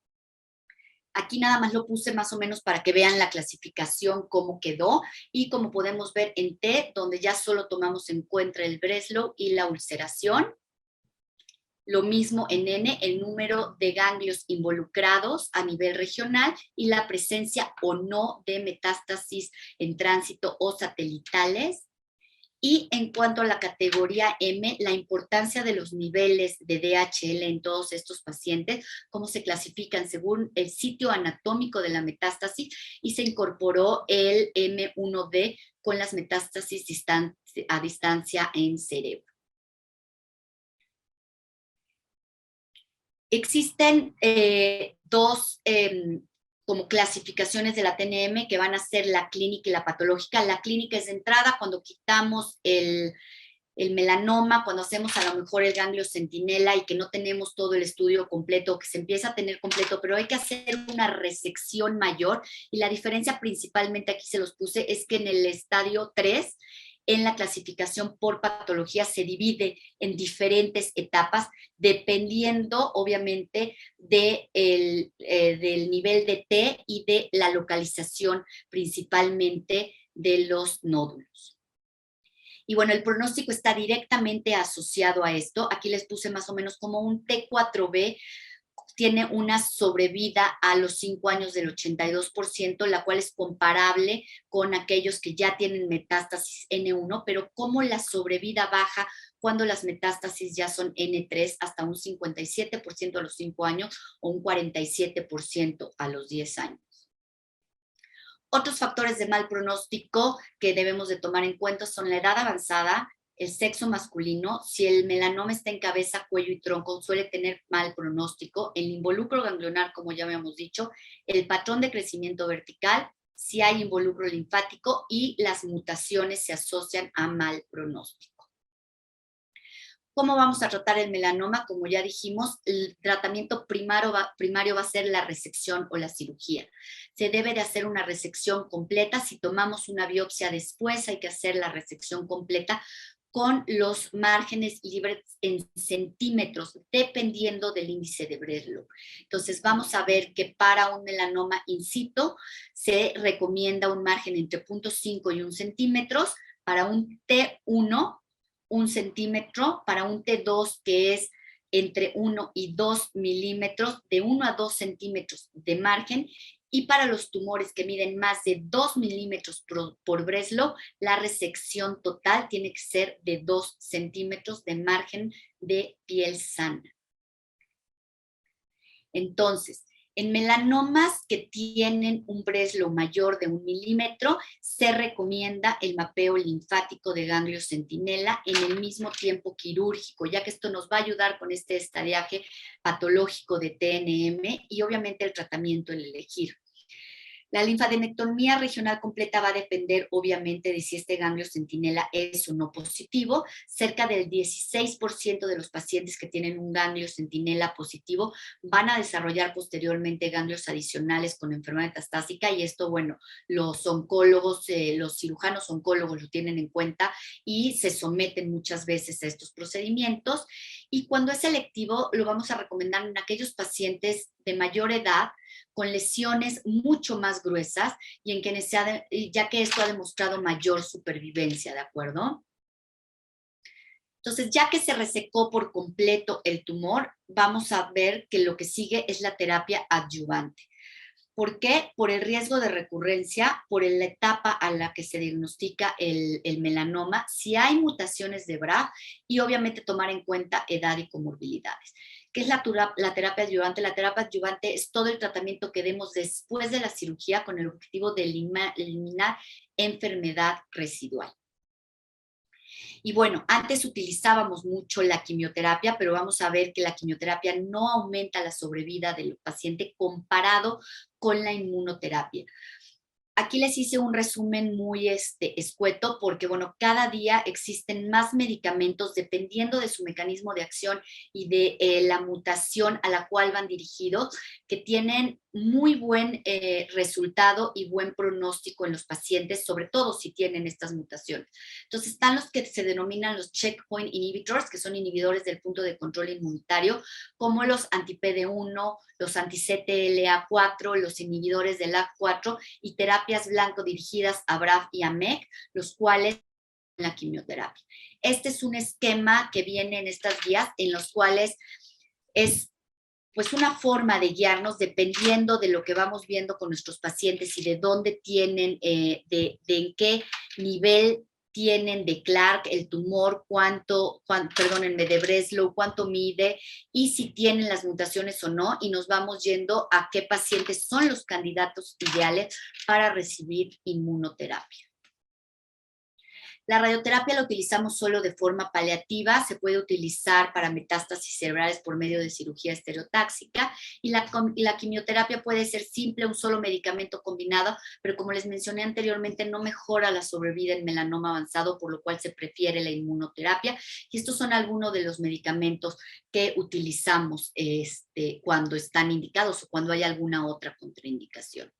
[SPEAKER 2] Aquí nada más lo puse más o menos para que vean la clasificación, cómo quedó, y como podemos ver en T, donde ya solo tomamos en cuenta el Breslow y la ulceración. Lo mismo en N, el número de ganglios involucrados a nivel regional y la presencia o no de metástasis en tránsito o satelitales. Y en cuanto a la categoría M, la importancia de los niveles de DHL en todos estos pacientes, cómo se clasifican según el sitio anatómico de la metástasis, y se incorporó el M1D con las metástasis a distancia en cerebro. Existen dos como clasificaciones de la TNM que van a ser la clínica y la patológica. La clínica es de entrada cuando quitamos el melanoma, cuando hacemos a lo mejor el ganglio centinela y que no tenemos todo el estudio completo, que se empieza a tener completo, pero hay que hacer una resección mayor, y la diferencia principalmente aquí se los puse es que en el estadio 3, en la clasificación por patología, se divide en diferentes etapas, dependiendo obviamente del nivel de T y de la localización principalmente de los nódulos. Y bueno, el pronóstico está directamente asociado a esto. Aquí les puse más o menos como un T4B tiene una sobrevida a los 5 años del 82%, la cual es comparable con aquellos que ya tienen metástasis N1, pero como la sobrevida baja cuando las metástasis ya son N3, hasta un 57% a los 5 años o un 47% a los 10 años. Otros factores de mal pronóstico que debemos de tomar en cuenta son la edad avanzada, el sexo masculino. Si el melanoma está en cabeza, cuello y tronco, suele tener mal pronóstico. El involucro ganglionar, como ya habíamos dicho, el patrón de crecimiento vertical, si hay involucro linfático, y las mutaciones se asocian a mal pronóstico. ¿Cómo vamos a tratar el melanoma? Como ya dijimos, el tratamiento primario va a ser la resección o la cirugía. Se debe de hacer una resección completa. Si tomamos una biopsia después, hay que hacer la resección completa con los márgenes libres en centímetros, dependiendo del índice de Breslow. Entonces vamos a ver que para un melanoma in situ se recomienda un margen entre 0.5 y 1 centímetros, para un T1, 1 centímetro, para un T2 que es entre 1 y 2 milímetros, de 1 a 2 centímetros de margen, y para los tumores que miden más de 2 milímetros por Breslow, la resección total tiene que ser de 2 centímetros de margen de piel sana. Entonces, en melanomas que tienen un Breslow mayor de 1 milímetro, se recomienda el mapeo linfático de ganglio centinela en el mismo tiempo quirúrgico, ya que esto nos va a ayudar con este estadiaje patológico de TNM y obviamente el tratamiento, el elegir. La linfadenectomía regional completa va a depender obviamente de si este ganglio centinela es o no positivo. Cerca del 16% de los pacientes que tienen un ganglio centinela positivo van a desarrollar posteriormente ganglios adicionales con enfermedad metastásica, y esto, bueno, los oncólogos, los cirujanos oncólogos lo tienen en cuenta y se someten muchas veces a estos procedimientos. Y cuando es selectivo, lo vamos a recomendar en aquellos pacientes de mayor edad con lesiones mucho más gruesas y en quienes ya que esto ha demostrado mayor supervivencia, ¿de acuerdo? Entonces, ya que se resecó por completo el tumor, vamos a ver que lo que sigue es la terapia adyuvante. ¿Por qué? Por el riesgo de recurrencia, por la etapa a la que se diagnostica el melanoma, si hay mutaciones de BRAF y obviamente tomar en cuenta edad y comorbilidades. ¿Qué es la terapia adyuvante? La terapia adyuvante es todo el tratamiento que demos después de la cirugía con el objetivo de eliminar enfermedad residual. Y bueno, antes utilizábamos mucho la quimioterapia, pero vamos a ver que la quimioterapia no aumenta la sobrevida del paciente comparado con la inmunoterapia. Aquí les hice un resumen muy escueto porque, bueno, cada día existen más medicamentos dependiendo de su mecanismo de acción y de la mutación a la cual van dirigidos, que tienen muy buen resultado y buen pronóstico en los pacientes, sobre todo si tienen estas mutaciones. Entonces están los que se denominan los checkpoint inhibitors, que son inhibidores del punto de control inmunitario, como los anti-PD1, los anti-CTLA4, los inhibidores del AK4 y terapias blanco dirigidas a BRAF y a MEK, los cuales la quimioterapia. Este es un esquema que viene en estas guías en los cuales es pues una forma de guiarnos dependiendo de lo que vamos viendo con nuestros pacientes y de dónde tienen, de en qué nivel tienen de Clark el tumor, perdónenme, de Breslow, cuánto mide y si tienen las mutaciones o no, y nos vamos yendo a qué pacientes son los candidatos ideales para recibir inmunoterapia. La radioterapia la utilizamos solo de forma paliativa, se puede utilizar para metástasis cerebrales por medio de cirugía estereotáxica, y la quimioterapia puede ser simple, un solo medicamento combinado, pero como les mencioné anteriormente, no mejora la sobrevida en melanoma avanzado, por lo cual se prefiere la inmunoterapia, y estos son algunos de los medicamentos que utilizamos cuando están indicados o cuando hay alguna otra contraindicación.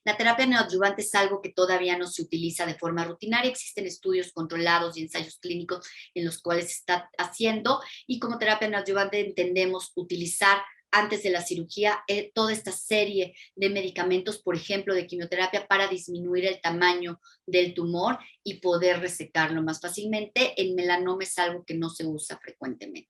[SPEAKER 2] La terapia neoadyuvante es algo que todavía no se utiliza de forma rutinaria. Existen estudios controlados y ensayos clínicos en los cuales se está haciendo, y como terapia neoadyuvante entendemos utilizar antes de la cirugía toda esta serie de medicamentos, por ejemplo, de quimioterapia, para disminuir el tamaño del tumor y poder resecarlo más fácilmente. En melanoma es algo que no se usa frecuentemente.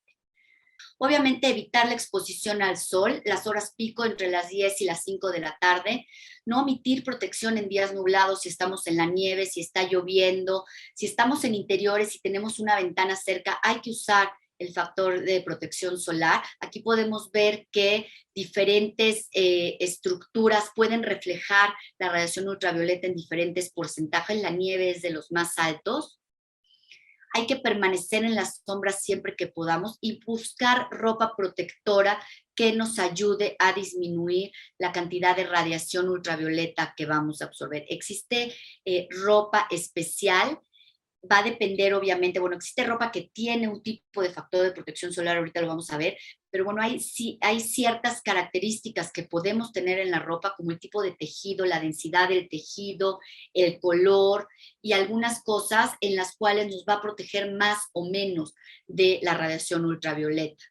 [SPEAKER 2] Obviamente evitar la exposición al sol, las horas pico entre las 10 y las 5 de la tarde, no omitir protección en días nublados si estamos en la nieve, si está lloviendo, si estamos en interiores y tenemos una ventana cerca, hay que usar el factor de protección solar. Aquí podemos ver que diferentes estructuras pueden reflejar la radiación ultravioleta en diferentes porcentajes. La nieve es de los más altos. Hay que permanecer en las sombras siempre que podamos y buscar ropa protectora que nos ayude a disminuir la cantidad de radiación ultravioleta que vamos a absorber. Existe ropa especial. Va a depender, obviamente, bueno, existe ropa que tiene un tipo de factor de protección solar, ahorita lo vamos a ver, pero bueno, hay ciertas características que podemos tener en la ropa, como el tipo de tejido, la densidad del tejido, el color y algunas cosas en las cuales nos va a proteger más o menos de la radiación ultravioleta.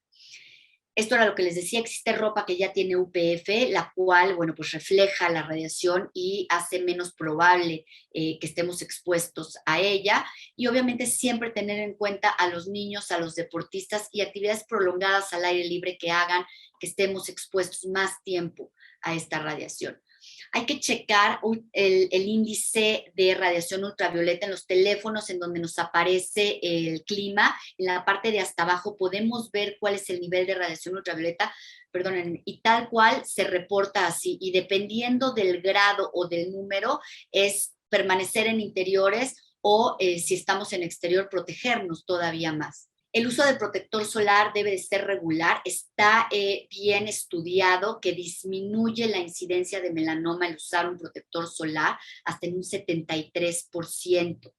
[SPEAKER 2] Esto era lo que les decía, existe ropa que ya tiene UPF, la cual, bueno, pues refleja la radiación y hace menos probable que estemos expuestos a ella. Y obviamente siempre tener en cuenta a los niños, a los deportistas y actividades prolongadas al aire libre que hagan que estemos expuestos más tiempo a esta radiación. Hay que checar el índice de radiación ultravioleta en los teléfonos en donde nos aparece el clima. En la parte de hasta abajo podemos ver cuál es el nivel de radiación ultravioleta, perdonen, y tal cual se reporta así. Y dependiendo del grado o del número, es permanecer en interiores o si estamos en exterior, protegernos todavía más. El uso del protector solar debe de ser regular. Está bien estudiado que disminuye la incidencia de melanoma al usar un protector solar hasta en un 73%.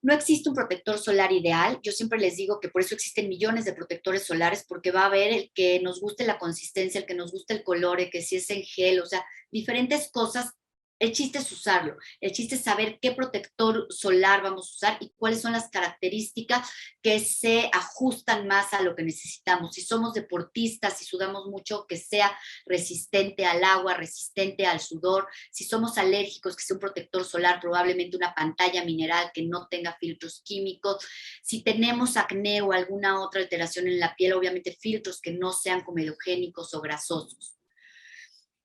[SPEAKER 2] No existe un protector solar ideal. Yo siempre les digo que por eso existen millones de protectores solares, porque va a haber el que nos guste la consistencia, el que nos guste el color, el que si es en gel, o sea, diferentes cosas. El chiste es usarlo, el chiste es saber qué protector solar vamos a usar y cuáles son las características que se ajustan más a lo que necesitamos. Si somos deportistas, si sudamos mucho, que sea resistente al agua, resistente al sudor. Si somos alérgicos, que sea un protector solar, probablemente una pantalla mineral que no tenga filtros químicos. Si tenemos acné o alguna otra alteración en la piel, obviamente filtros que no sean comedogénicos o grasosos.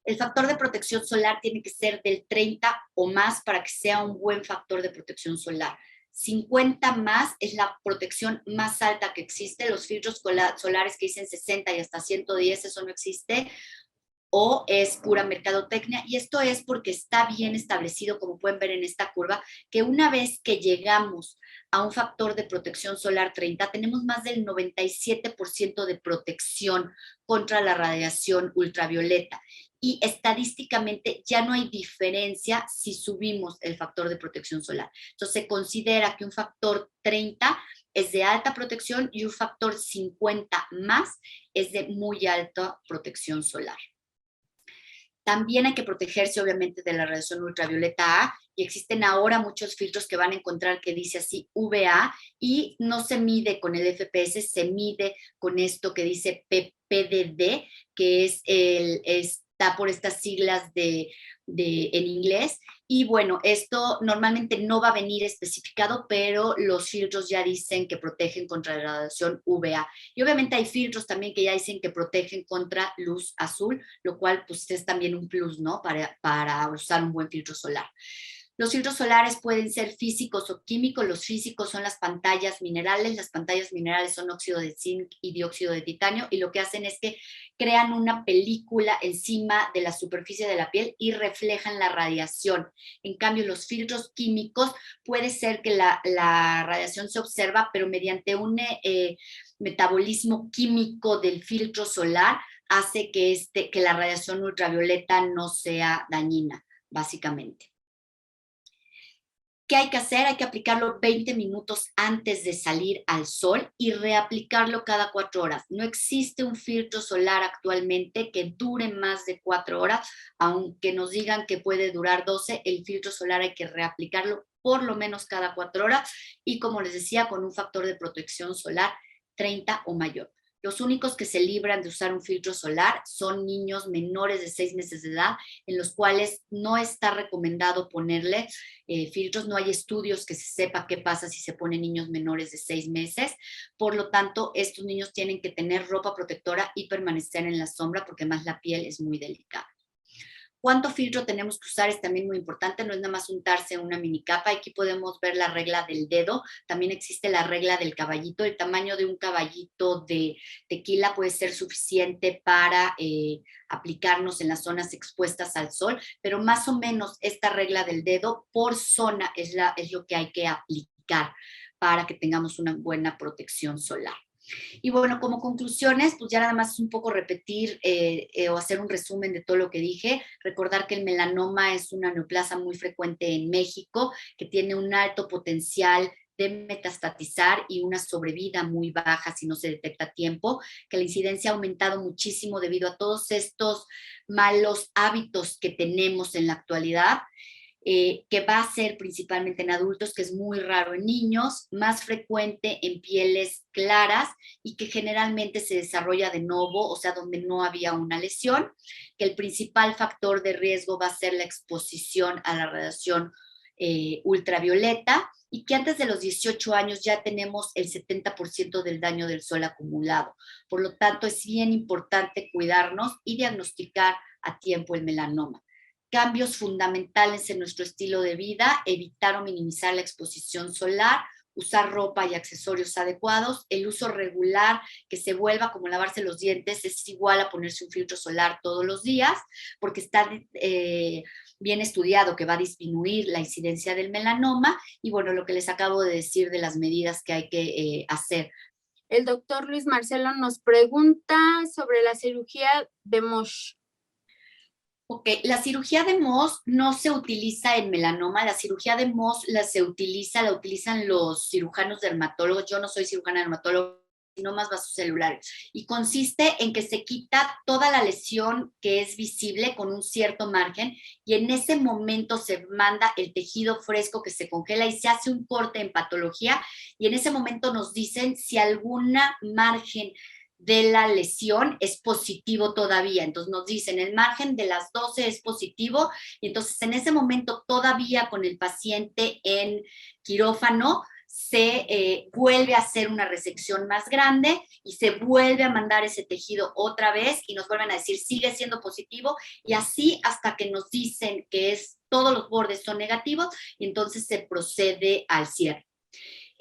[SPEAKER 2] El factor de protección solar tiene que ser del 30 o más para que sea un buen factor de protección solar. 50 más es la protección más alta que existe. Los filtros solares que dicen 60 y hasta 110, eso no existe. O es pura mercadotecnia, y esto es porque está bien establecido, como pueden ver en esta curva, que una vez que llegamos a un factor de protección solar 30, tenemos más del 97% de protección contra la radiación ultravioleta. Y estadísticamente ya no hay diferencia si subimos el factor de protección solar. Entonces se considera que un factor 30 es de alta protección y un factor 50 más es de muy alta protección solar. También hay que protegerse, obviamente, de la radiación ultravioleta A, y existen ahora muchos filtros que van a encontrar que dice así UVA, y no se mide con el FPS, se mide con esto que dice PPDD, que está por estas siglas en inglés. Y bueno, esto normalmente no va a venir especificado, pero los filtros ya dicen que protegen contra la radiación UVA. Y obviamente hay filtros también que ya dicen que protegen contra luz azul, lo cual pues es también un plus, ¿no? Para usar un buen filtro solar. Los filtros solares pueden ser físicos o químicos. Los físicos son las pantallas minerales. Las pantallas minerales son óxido de zinc y dióxido de titanio, y lo que hacen es que crean una película encima de la superficie de la piel y reflejan la radiación. En cambio, los filtros químicos puede ser que la radiación se observa, pero mediante un metabolismo químico del filtro solar hace que la radiación ultravioleta no sea dañina, básicamente. ¿Qué hay que hacer? Hay que aplicarlo 20 minutos antes de salir al sol y reaplicarlo cada 4 horas. No existe un filtro solar actualmente que dure más de 4 horas, aunque nos digan que puede durar 12, el filtro solar hay que reaplicarlo por lo menos cada 4 horas y, como les decía, con un factor de protección solar 30 o mayor. Los únicos que se libran de usar un filtro solar son niños menores de 6 meses de edad, en los cuales no está recomendado ponerle filtros. No hay estudios que se sepa qué pasa si se ponen niños menores de 6 meses. Por lo tanto, estos niños tienen que tener ropa protectora y permanecer en la sombra, porque más la piel es muy delicada. ¿Cuánto filtro tenemos que usar? Es también muy importante, no es nada más untarse una mini capa. Aquí podemos ver la regla del dedo, también existe la regla del caballito. El tamaño de un caballito de tequila puede ser suficiente para aplicarnos en las zonas expuestas al sol, pero más o menos esta regla del dedo por zona es lo que hay que aplicar para que tengamos una buena protección solar. Y bueno, como conclusiones, pues ya nada más un poco repetir o hacer un resumen de todo lo que dije. Recordar que el melanoma es una neoplasia muy frecuente en México, que tiene un alto potencial de metastatizar y una sobrevida muy baja si no se detecta a tiempo, que la incidencia ha aumentado muchísimo debido a todos estos malos hábitos que tenemos en la actualidad. Que va a ser principalmente en adultos, que es muy raro en niños, más frecuente en pieles claras y que generalmente se desarrolla de nuevo, o sea, donde no había una lesión, que el principal factor de riesgo va a ser la exposición a la radiación ultravioleta y que antes de los 18 años ya tenemos el 70% del daño del sol acumulado. Por lo tanto, es bien importante cuidarnos y diagnosticar a tiempo el melanoma. Cambios fundamentales en nuestro estilo de vida, evitar o minimizar la exposición solar, usar ropa y accesorios adecuados, el uso regular, que se vuelva como lavarse los dientes, es igual a ponerse un filtro solar todos los días, porque está bien estudiado que va a disminuir la incidencia del melanoma, y bueno, lo que les acabo de decir de las medidas que hay que hacer.
[SPEAKER 1] El doctor Luis Marcelo nos pregunta sobre la cirugía de Mohs.
[SPEAKER 2] Ok, la cirugía de Mohs no se utiliza en melanoma, la cirugía de Mohs la utilizan los cirujanos dermatólogos. Yo no soy cirujana dermatóloga, sino más vasocelulares, y consiste en que se quita toda la lesión que es visible con un cierto margen y en ese momento se manda el tejido fresco que se congela y se hace un corte en patología y en ese momento nos dicen si alguna margen de la lesión es positivo todavía. Entonces nos dicen el margen de las 12 es positivo y entonces en ese momento todavía con el paciente en quirófano se vuelve a hacer una resección más grande y se vuelve a mandar ese tejido otra vez y nos vuelven a decir sigue siendo positivo y así hasta que nos dicen que todos los bordes son negativos y entonces se procede al cierre.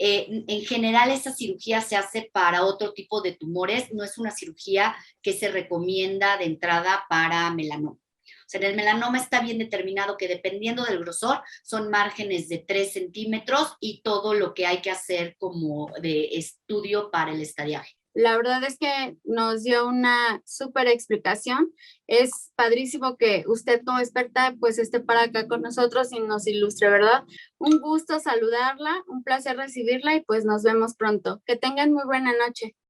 [SPEAKER 2] En general, esta cirugía se hace para otro tipo de tumores, no es una cirugía que se recomienda de entrada para melanoma. O sea, en el melanoma está bien determinado que dependiendo del grosor son márgenes de 3 centímetros y todo lo que hay que hacer como de estudio para el estadiaje.
[SPEAKER 1] La verdad es que nos dio una súper explicación. Es padrísimo que usted como experta pues esté para acá con nosotros y nos ilustre, ¿verdad? Un gusto saludarla, un placer recibirla y pues nos vemos pronto. Que tengan muy buena noche.